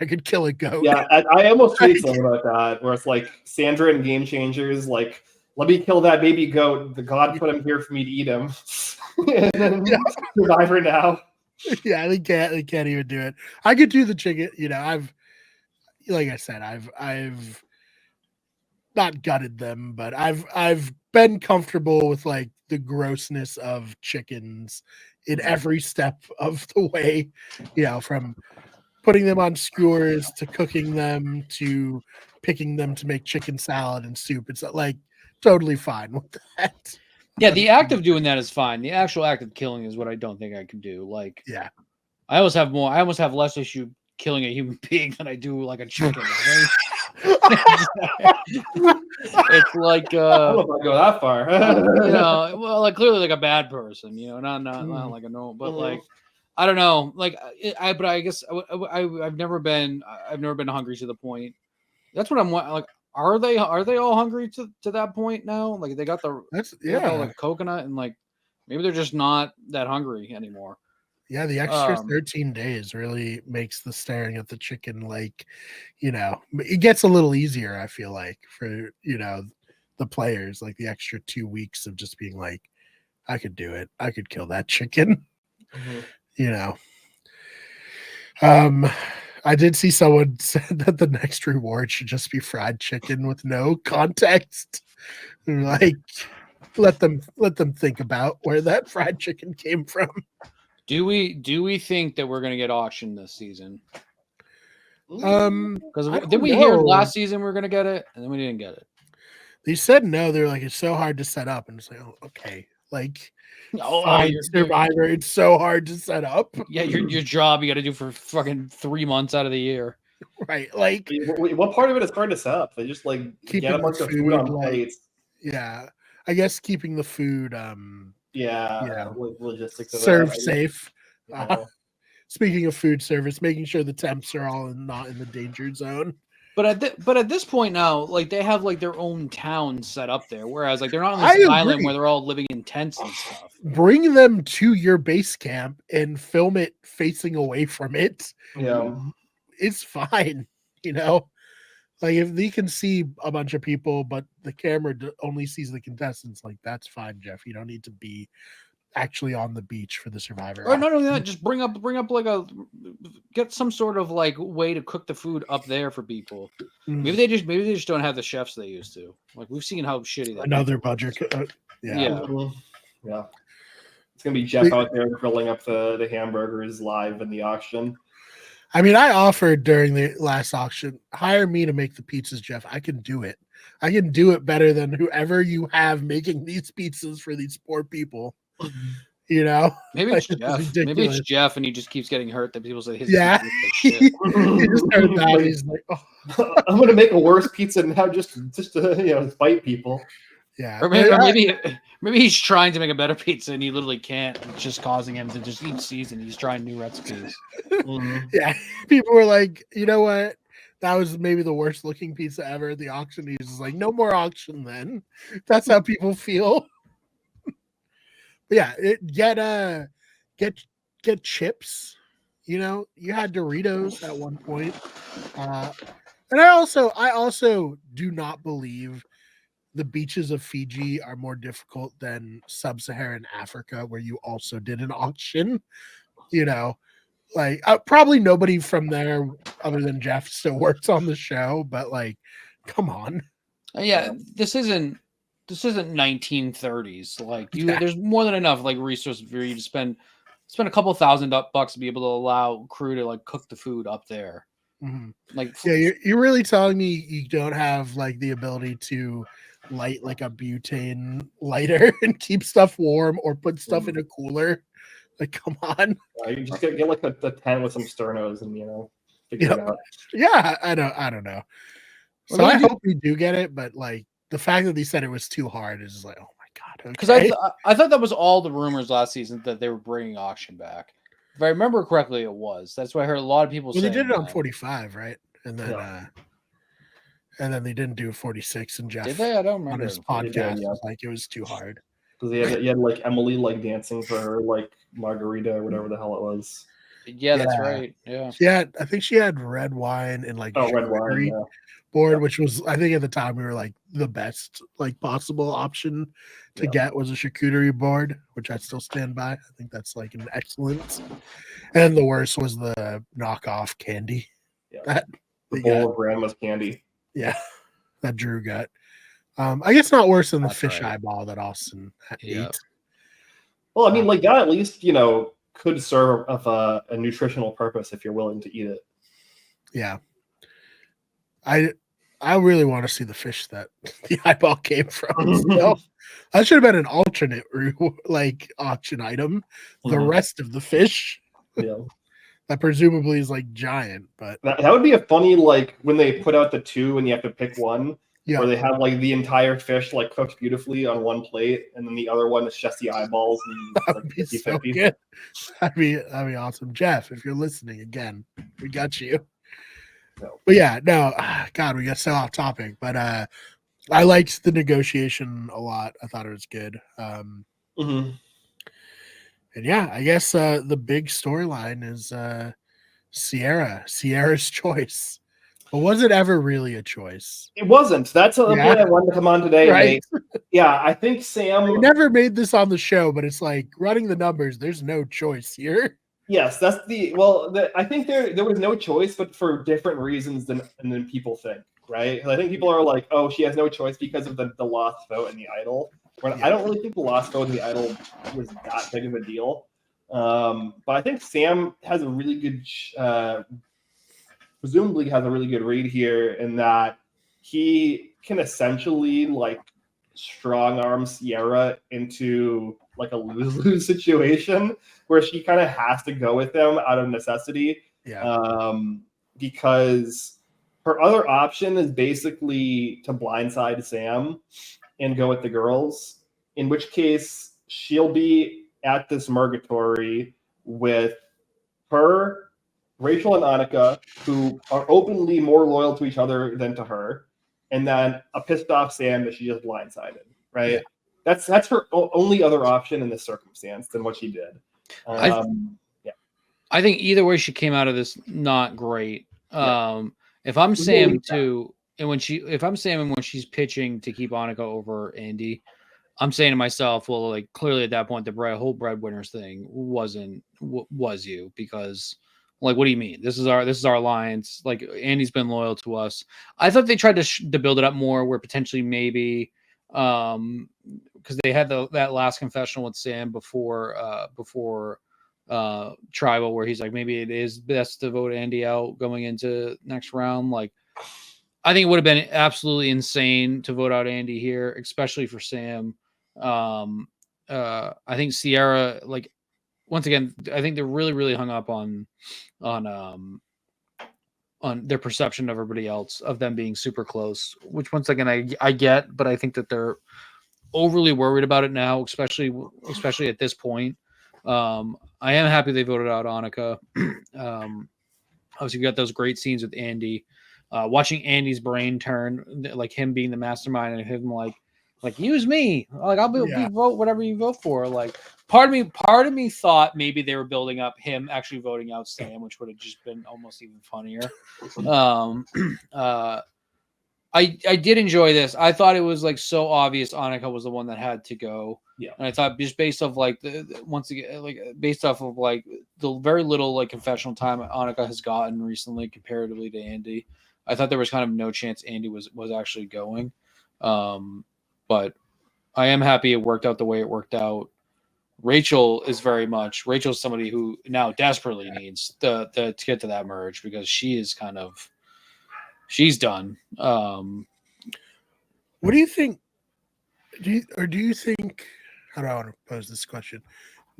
could kill a goat. Yeah, I almost tweeted something about that where it's like Sandra in Game Changers, like, let me kill that baby goat. The God put him here for me to eat him. And then Survivor now. Yeah, they can't even do it. I could do the chicken, like I said, I've not gutted them, but I've been comfortable with like the grossness of chickens in every step of the way, from putting them on skewers to cooking them to picking them to make chicken salad and soup. It's like totally fine with that. Yeah, the act of doing that is fine. The actual act of killing is what I don't think I could do. Like, yeah, I almost have less issue killing a human being than I do like a chicken. It's like I don't know if I go that far. well, like clearly like a bad person, not like a normal, but like I don't know, like I guess I've never been hungry to the point. That's what I'm like. Are they all hungry to that point now? Like they got all like coconut and like maybe they're just not that hungry anymore. Yeah, the extra 13 days really makes the staring at the chicken like, it gets a little easier, I feel like, for, the players, like the extra 2 weeks of just being like, I could do it. I could kill that chicken. I did see someone said that the next reward should just be fried chicken with no context. Like, let them think about where that fried chicken came from. Do we think that we're going to get auctioned this season? Because did we hear last season we're going to get it, and then we didn't get it? They said no. They're like, it's so hard to set up, and it's like, oh, okay, like, Survivor, it's so hard to set up. Yeah, your job you got to do for fucking 3 months out of the year, right? Like, what part of it is hard to set up? They just like get a bunch of food on plates. Yeah, I guess keeping the food. Logistics serve safe. Speaking of food service, making sure the temps are all not in the danger zone. But at this point now, like they have like their own town set up there, whereas like they're not on this island where they're all living in tents and stuff. Bring them to your base camp and film it facing away from it. Yeah, it's fine. Like if they can see a bunch of people, but the camera only sees the contestants, like that's fine, Jeff. You don't need to be actually on the beach for the Survivor. Or not only that, just bring up get some sort of like way to cook the food up there for people. Maybe they just don't have the chefs they used to. Like we've seen how shitty that. Another budget. Yeah. Yeah. It's gonna be Jeff out there grilling up the hamburgers live in the auction. I mean, I offered during the last auction, hire me to make the pizzas, Jeff. I can do it. I can do it better than whoever you have making these pizzas for these poor people. You know, maybe it's Jeff. Maybe it's Jeff, and he just keeps getting hurt. That people say his he just heard that. He's like, oh. I'm gonna make a worse pizza now, just to spite people. Yeah, or maybe he's trying to make a better pizza and he literally can't. It's just causing him to just each season he's trying new recipes. Yeah, people were like, you know what? That was maybe the worst looking pizza ever at the auction. He was just like, no more auction then. That's how people feel. Yeah, get chips. You know, you had Doritos at one point. And I also do not believe the beaches of Fiji are more difficult than sub-Saharan Africa, where you also did an auction. You know, like probably nobody from there other than Jeff still works on the show, but like, come on. Yeah, this isn't 1930s. Like there's more than enough like resources for you to spend a couple $1,000 to be able to allow crew to like cook the food up there. Mm-hmm. Like, yeah, you're really telling me you don't have like the ability to light like a butane lighter and keep stuff warm or put stuff in a cooler? Like, come on. You just get like a tent with some sternos and figure it out. Yeah, I don't know. So I hope we do get it, but like the fact that they said it was too hard is just like, oh my god. Because I thought that was all the rumors last season that they were bringing auction back. If I remember correctly, it was. That's why I heard a lot of people say they did it on 45, right? And then they didn't do 46. And Jeff did they? I don't remember. On his podcast, like it was too hard. Because you had like Emily like dancing for her like margarita or whatever the hell it was. Yeah, that's right. Yeah. Yeah, I think she had red wine and like red wine board, which was, I think at the time we were like the best like possible option to get was a charcuterie board, which I still stand by. I think that's like an excellent. And the worst was the knockoff candy. Yeah. The bowl of grandma's candy. Yeah, that Drew got. I guess not worse than the fish eyeball that Austin ate. Well, I mean, like that at least could serve of a nutritional purpose if you're willing to eat it. Yeah. I really want to see the fish that the eyeball came from. So that should have been an alternate like auction item. The rest of the fish, that presumably is like giant, but that would be a funny like when they put out the two and you have to pick one. Yeah. Where they have like the entire fish like cooked beautifully on one plate, and then the other one is just the eyeballs. And that would be so good. That'd be awesome, Jeff. If you're listening again, we got you. No. But yeah, no, God, we got so off topic. But I liked the negotiation a lot. I thought it was good. And yeah, I guess the big storyline is Sierra's choice. But was it ever really a choice? It wasn't. That's the point I wanted to come on today. Right? I think Sam... We never made this on the show, but it's like running the numbers. There's no choice here. Yes, that's the... Well, I think there was no choice, but for different reasons than people think, right? I think people are like, oh, she has no choice because of the lost vote in the Idol. I don't really think the lost vote in the Idol was that big of a deal. But I think Sam has a really good... presumably has a really good read here in that he can essentially like strong arm Sierra into like a lose-lose situation where she kind of has to go with him out of necessity. Because her other option is basically to blindside Sam and go with the girls, in which case she'll be at this Murgatory with her, Rachel and Annika, who are openly more loyal to each other than to her, and then a pissed off Sam that she just blindsided, right? Yeah. That's her only other option in this circumstance than what she did. I think either way she came out of this not great. If I'm Sam too, And if I'm Sam, when she's pitching to keep Annika over Andy, I'm saying to myself, well, like clearly at that point, the whole breadwinners thing was you, because like, what do you mean? This is our alliance. Like, Andy's been loyal to us. I thought they tried to build it up more, where potentially maybe, because they had that last confessional with Sam before Tribal, where he's like, maybe it is best to vote Andy out going into next round. Like, I think it would have been absolutely insane to vote out Andy here, especially for Sam. I think Sierra, like, once again, I think they're really, really hung up on their perception of everybody else, of them being super close, which once again, I get, but I think that they're overly worried about it now, especially at this point. I am happy they voted out Annika. Obviously, we got those great scenes with Andy. Watching Andy's brain turn, like him being the mastermind and him like use me, like I'll be vote whatever you vote for. Like, part of me thought maybe they were building up him actually voting out Sam, which would have just been almost even funnier. I did enjoy this. I thought it was like so obvious Annika was the one that had to go. Yeah. And I thought just based off like once again, like based off of like the very little like confessional time Annika has gotten recently comparatively to Andy, I thought there was kind of no chance Andy was actually going. But I am happy it worked out the way it worked out. Rachel's somebody who now desperately needs to get to that merge, because she's done. What do you think? Do you think? How do I want to pose this question?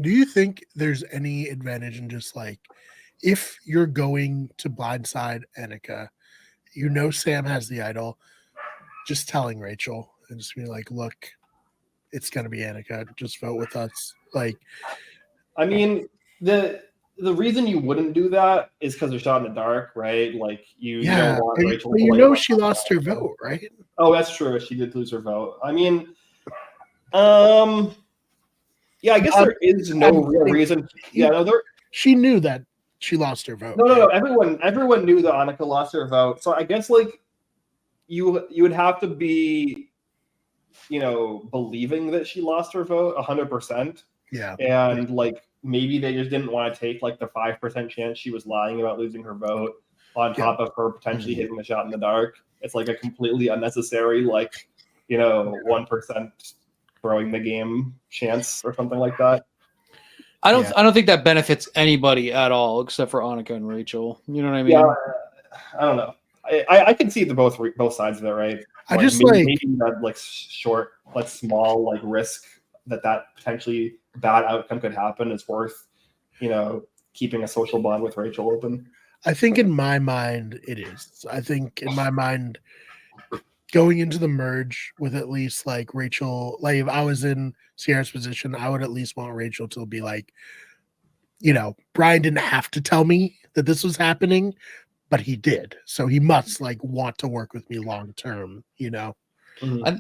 Do you think there's any advantage in just like, if you're going to blindside Annika, Sam has the idol, just telling Rachel and just being like, look, it's gonna be Annika, just vote with us. Like, I mean, the reason you wouldn't do that is because they're shot in the dark, right? Like, you don't want Rachel. But she lost her vote, right? Oh, that's true. She did lose her vote. I mean, yeah, I guess there is no real reason. Yeah, no, she knew that she lost her vote. No. Everyone knew that Annika lost her vote. So I guess like you would have to be, believing that she lost her vote 100%. Yeah. And like maybe they just didn't want to take like the 5% chance she was lying about losing her vote on top of her potentially hitting the shot in the dark. It's like a completely unnecessary 1% throwing the game chance or something like that. I don't think that benefits anybody at all except for Annika and Rachel. You know what I mean? Yeah, I don't know. I can see both sides of it, right? Maybe that short, small risk that potentially bad outcome could happen is worth, keeping a social bond with Rachel open. I think in my mind it is. I think in my mind, going into the merge with at least Rachel, if I was in Sierra's position, I would at least want Rachel to be like, Brian didn't have to tell me that this was happening, but he did. So he must want to work with me long term, Mm-hmm. And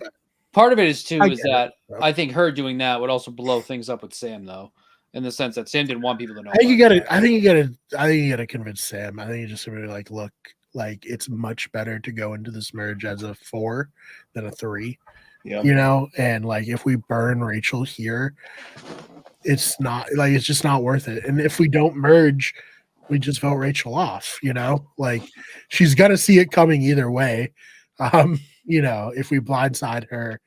part of it is too that I think her doing that would also blow things up with Sam, though, in the sense that Sam didn't want people to know. I think you gotta convince Sam. I think you just really look, it's much better to go into this merge as a 4 than a 3. Yeah. And if we burn Rachel here, it's not it's just not worth it. And if we don't merge, we just vote Rachel off, she's gonna see it coming either way. If we blindside her,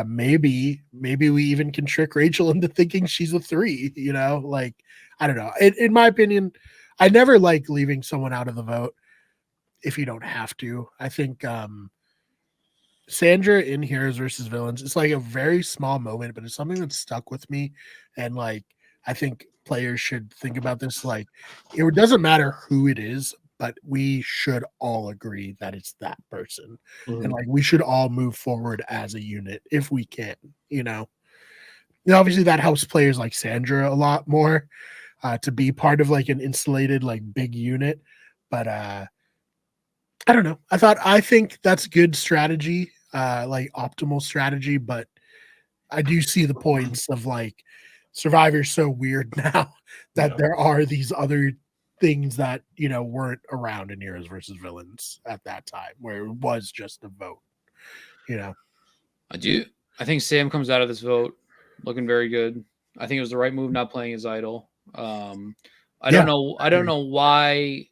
maybe we even can trick Rachel into thinking she's a 3, I don't know. In my opinion, I never like leaving someone out of the vote if you don't have to. I think Sandra in Heroes versus Villains, it's a very small moment, but it's something that stuck with me. And I think players should think about this. It doesn't matter who it is, but we should all agree that it's that person. Mm-hmm. And we should all move forward as a unit if we can, obviously that helps players like Sandra a lot more to be part of an insulated, big unit. But I don't know. I think that's good strategy, optimal strategy, but I do see the points of Survivor's so weird now that there are these other things that weren't around in Heroes versus Villains at that time, where it was just a vote. I think Sam comes out of this vote looking very good. I think it was the right move not playing his idol. I don't know why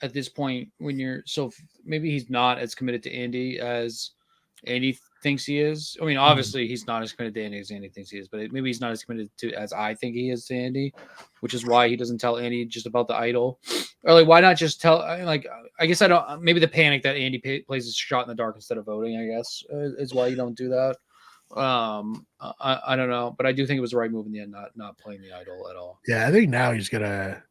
at this point when maybe he's not as committed to Andy as Andy thinks he is. I mean, obviously he's not as committed to Andy as Andy thinks he is, but maybe he's not as committed to as I think he is to Andy, which is why he doesn't tell Andy just about the idol. Or like, why not just tell? Like, I guess I don't. Maybe the panic that Andy plays his shot in the dark instead of voting, I guess, is why you don't do that. I don't know, but I do think it was the right move in the end, not playing the idol at all. Yeah, I think now he's gonna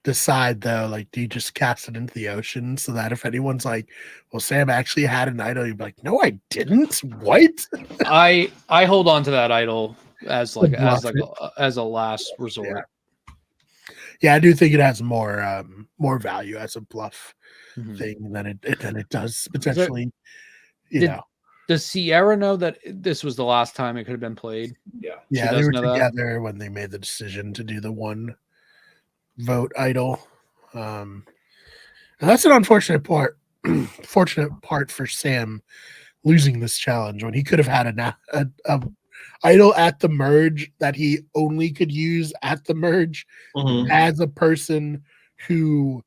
decide though, like, do you just cast it into the ocean so that if anyone's like, well, Sam actually had an idol, you'd be like, no, I didn't. What? I hold on to that idol as a last resort. Yeah, I do think it has more value as a bluff thing than it does potentially. Does Sierra know that this was the last time it could have been played? Yeah, they were together when they made the decision to do the one vote idol. And that's an unfortunate part. Fortunate part for Sam losing this challenge when he could have had an idol at the merge that he only could use at the merge as a person who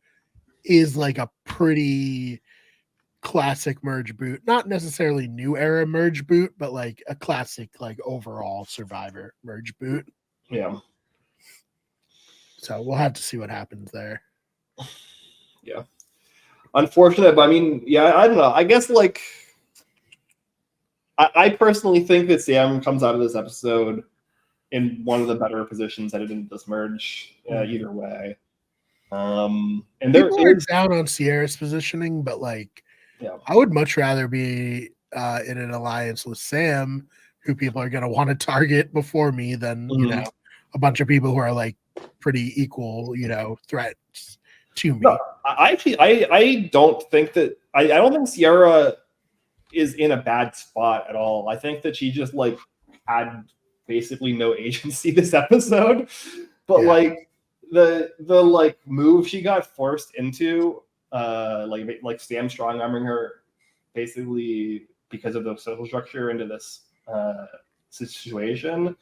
is like a pretty classic merge boot, not necessarily new era merge boot, but like a classic like overall Survivor merge boot. Yeah. So we'll have to see what happens there. Yeah. Unfortunate, but I mean, yeah, I don't know. I guess like I personally think that Sam comes out of this episode in one of the better positions headed into this merge. Either way. And people are down on Sierra's positioning, but like I would much rather be in an alliance with Sam, who people are going to want to target before me, than a bunch of people who are like pretty equal, threats to me. No, I don't think that I don't think Sierra is in a bad spot at all. I think that she just like had basically no agency this episode, but like the like move she got forced into. Like Sam strong-arming her basically because of the social structure into this situation.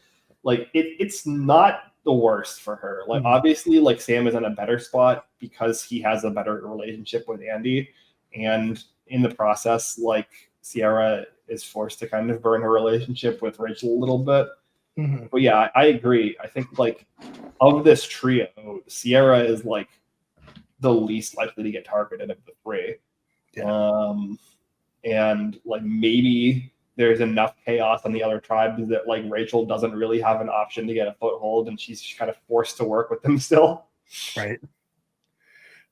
Like it's not the worst for her. Like obviously like Sam is in a better spot because he has a better relationship with Andy, and in the process like Sierra is forced to kind of burn her relationship with Rachel a little bit. But yeah, I agree. I think like of this trio, Sierra is like the least likely to get targeted of the three. And like maybe there's enough chaos on the other tribes that like Rachel doesn't really have an option to get a foothold, and she's kind of forced to work with them still. Right.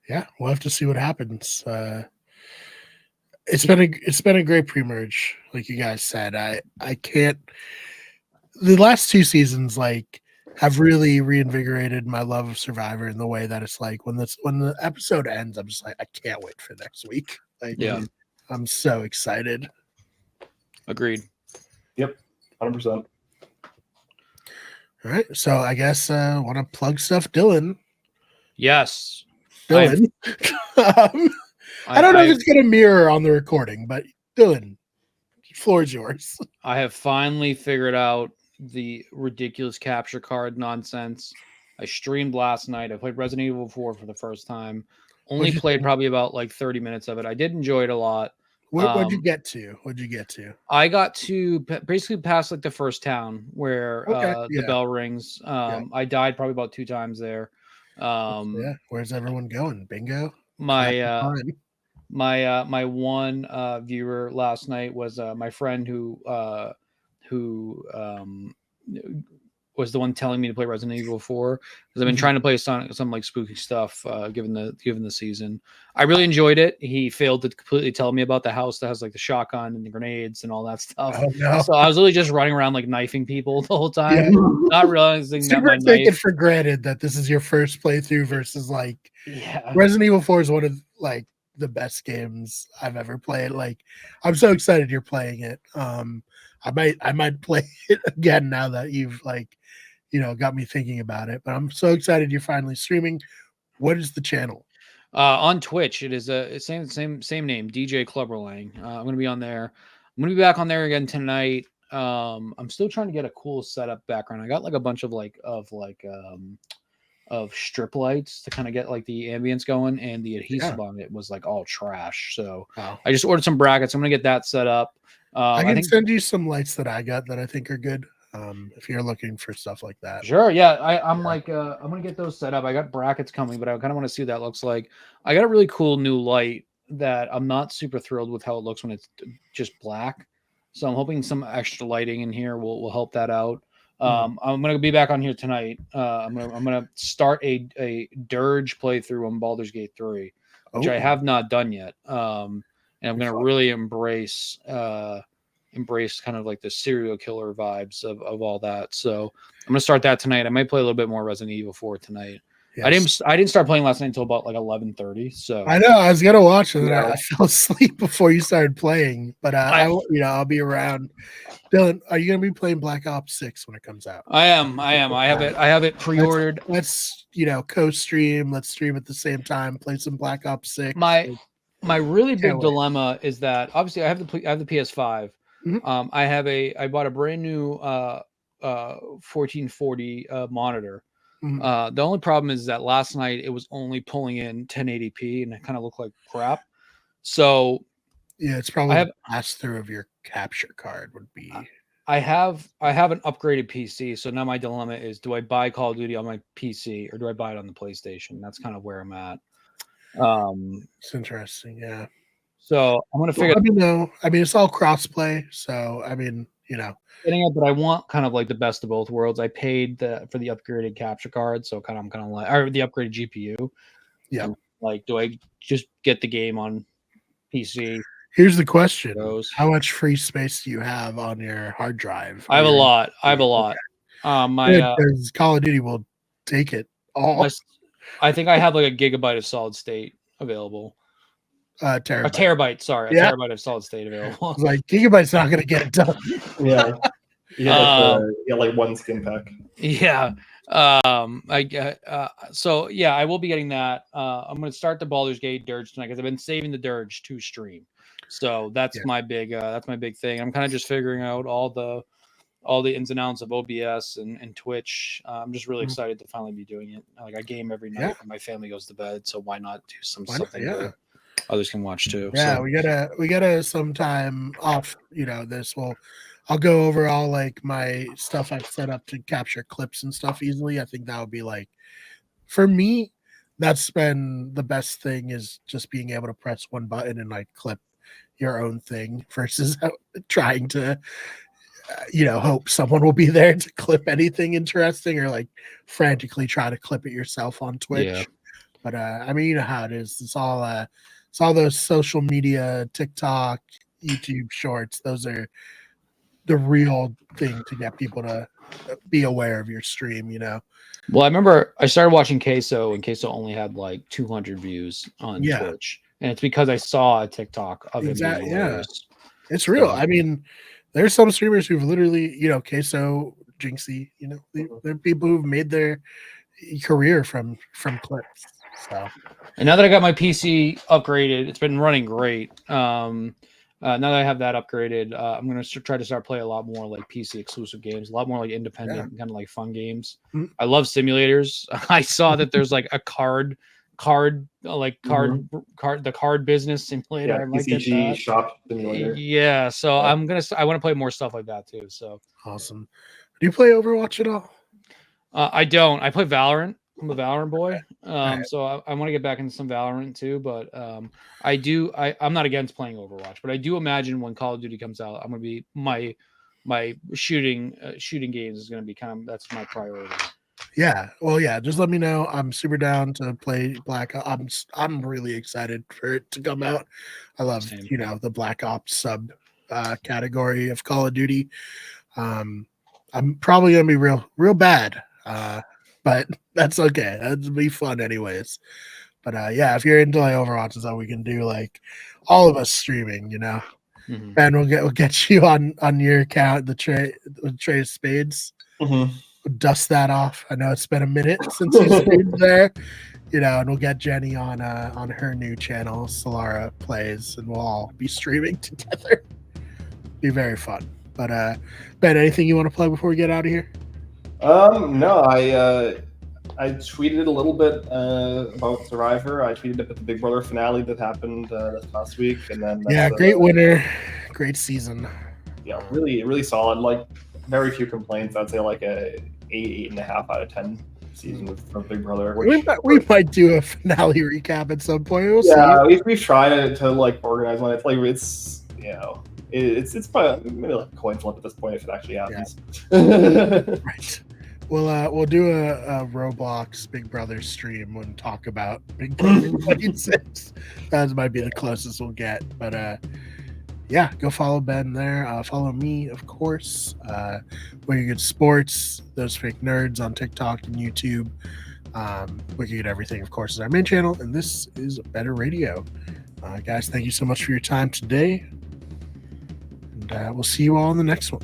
Yeah, we'll have to see what happens. It's been a great pre-merge, like you guys said. I can't. The last two seasons like have really reinvigorated my love of Survivor in the way that it's like when the episode ends, I'm just like, I can't wait for next week. Like, I'm so excited. Agreed. Yep, 100%. All right, so I guess want to plug stuff, Dylan. Yes, Dylan. I don't know if it's going to mirror on the recording, but Dylan, the floor is yours. I have finally figured out the ridiculous capture card nonsense. I streamed last night. I played Resident Evil 4 for the first time. Only played probably about like 30 minutes of it. I did enjoy it a lot. What'd you get to? I got to basically past like the first town where the bell rings. I died probably about 2 times there. Where's everyone going? Bingo? My one viewer last night was my friend who was the one telling me to play Resident Evil 4 because I've been trying to play some like spooky stuff given the season. I really enjoyed it. He failed to completely tell me about the house that has like the shotgun and the grenades and all that stuff. Oh, no. So I was really just running around like knifing people the whole time, not realizing that my taking for granted that this is your first playthrough versus like Resident Evil 4 is one of like the best games I've ever played. Like I'm so excited you're playing it. I might play it again now that you've like, got me thinking about it, but I'm so excited you're finally streaming. What is the channel? On Twitch, it is a same name, DJ Clubberlang. I'm gonna be on there. I'm gonna be back on there again tonight. I'm still trying to get a cool setup background. I got like a bunch of of strip lights to kind of get like the ambience going, and the adhesive on it was like all trash. So I just ordered some brackets. I'm gonna get that set up. I can send you some lights that I got that I think are good. If you're looking for stuff like that. Sure. Yeah. I'm like, I'm going to get those set up. I got brackets coming, but I kind of want to see what that looks like. I got a really cool new light that I'm not super thrilled with how it looks when it's just black. So I'm hoping some extra lighting in here will help that out. I'm going to be back on here tonight. I'm going to start a Dirge playthrough on Baldur's Gate 3, which I have not done yet. And I'm going to really embrace kind of like the serial killer vibes of all that. So I'm gonna start that tonight. I might play a little bit more Resident Evil 4 tonight. Yes. I didn't start playing last night until about like 11:30. So I know I was gonna watch it. I fell asleep before you started playing, but I'll be around. Dylan, are you gonna be playing Black Ops 6 when it comes out? I am. I have it pre-ordered. Let's co-stream. Let's stream at the same time. Play some Black Ops 6. My really big dilemma is that obviously I have the PS5. Mm-hmm. I bought a brand new 1440 monitor. Mm-hmm. The only problem is that last night it was only pulling in 1080p and it kind of looked like crap. So yeah, it's probably the pass through of your capture card would be. I have an upgraded PC, so now my dilemma is: do I buy Call of Duty on my PC or do I buy it on the PlayStation? That's kind of where I'm at. It's interesting, yeah. So I'm gonna figure. Let me know. I mean, it's all crossplay, so I mean, getting it, but I want kind of like the best of both worlds. I paid for the upgraded capture card, so I'm kind of like, or the upgraded GPU. Yeah. And like, do I just get the game on PC? Here's the question: how much free space do you have on your hard drive? I have a lot. Because Call of Duty will take it all. I think I have like a gigabyte of solid state available. Terabyte. A terabyte, sorry. A terabyte of solid state available. Like gigabyte's not going to get it done. Yeah. Like one skin pack. Yeah. So yeah, I will be getting that. I'm going to start the Baldur's Gate Dirge tonight because I've been saving the Dirge to stream. So that's my big thing. I'm kind of just figuring out all the ins and outs of OBS and Twitch. I'm just really excited to finally be doing it. Like I game every night when my family goes to bed, so why not do something that others can watch too? Yeah, so. we gotta sometime off. I'll go over all like my stuff I've set up to capture clips and stuff easily. I think that would be like, for me, that's been the best thing, is just being able to press one button and like clip your own thing versus trying to hope someone will be there to clip anything interesting or like frantically try to clip it yourself on Twitch. Yeah. But I mean, you know how it is. It's all those social media, TikTok, YouTube shorts. Those are the real thing to get people to be aware of your stream, Well, I remember I started watching Queso, and Queso only had like 200 views on Twitch. And it's because I saw a TikTok of it. Yeah. It's real. I mean, there's some streamers who've literally, Queso, Jinxie, they're people who've made their career from clips. So, and now that I got my PC upgraded, it's been running great. Now that I have that upgraded, I'm going to try to start playing a lot more like PC exclusive games, a lot more like independent, kind of like fun games. Mm-hmm. I love simulators. I saw that there's like a card the card business simulator. Yeah, PCG shop simulator. Yeah, so I want to play more stuff like that too. So awesome. Do you play Overwatch at all? I don't. I play Valorant. I'm a Valorant boy. So I want to get back into some Valorant too, but I'm not against playing Overwatch, but I do imagine when Call of Duty comes out, I'm going to be my shooting games is going to be that's my priority. Yeah. Well, yeah, just let me know. I'm super down to play Black Ops. I'm really excited for it to come out. I love, the Black Ops sub category of Call of Duty. I'm probably going to be real bad. But that's okay. That'd be fun anyways. But if you're into like Overwatch, is all we can do, like all of us streaming, Mm-hmm. Ben, we'll get you on your account, the Trey of Spades. Mm-hmm. Dust that off. I know it's been a minute since you streamed there. and we'll get Jenny on her new channel, Solara Plays, and we'll all be streaming together. Be very fun. But Ben, anything you want to plug before we get out of here? No, I tweeted a little bit about Survivor. I tweeted about the Big Brother finale that happened this past week, and then Great winner, great season. Yeah, really solid. Like very few complaints. I'd say like a 8.5 out of 10 season from Big Brother. We might do a finale recap at some point. We'll see. We've tried to like organize one. It's like it's probably maybe like a coin flip at this point if it actually happens. Yeah. Right. We'll do a Roblox Big Brother stream and talk about Big Brother 26. That might be the closest we'll get. But go follow Ben there. Follow me, of course. Wicked Good Sports, Those Fake Nerds on TikTok and YouTube. Wicked Good Everything, of course, is our main channel, and this is Better Radio. Guys, thank you so much for your time today. And we'll see you all in the next one.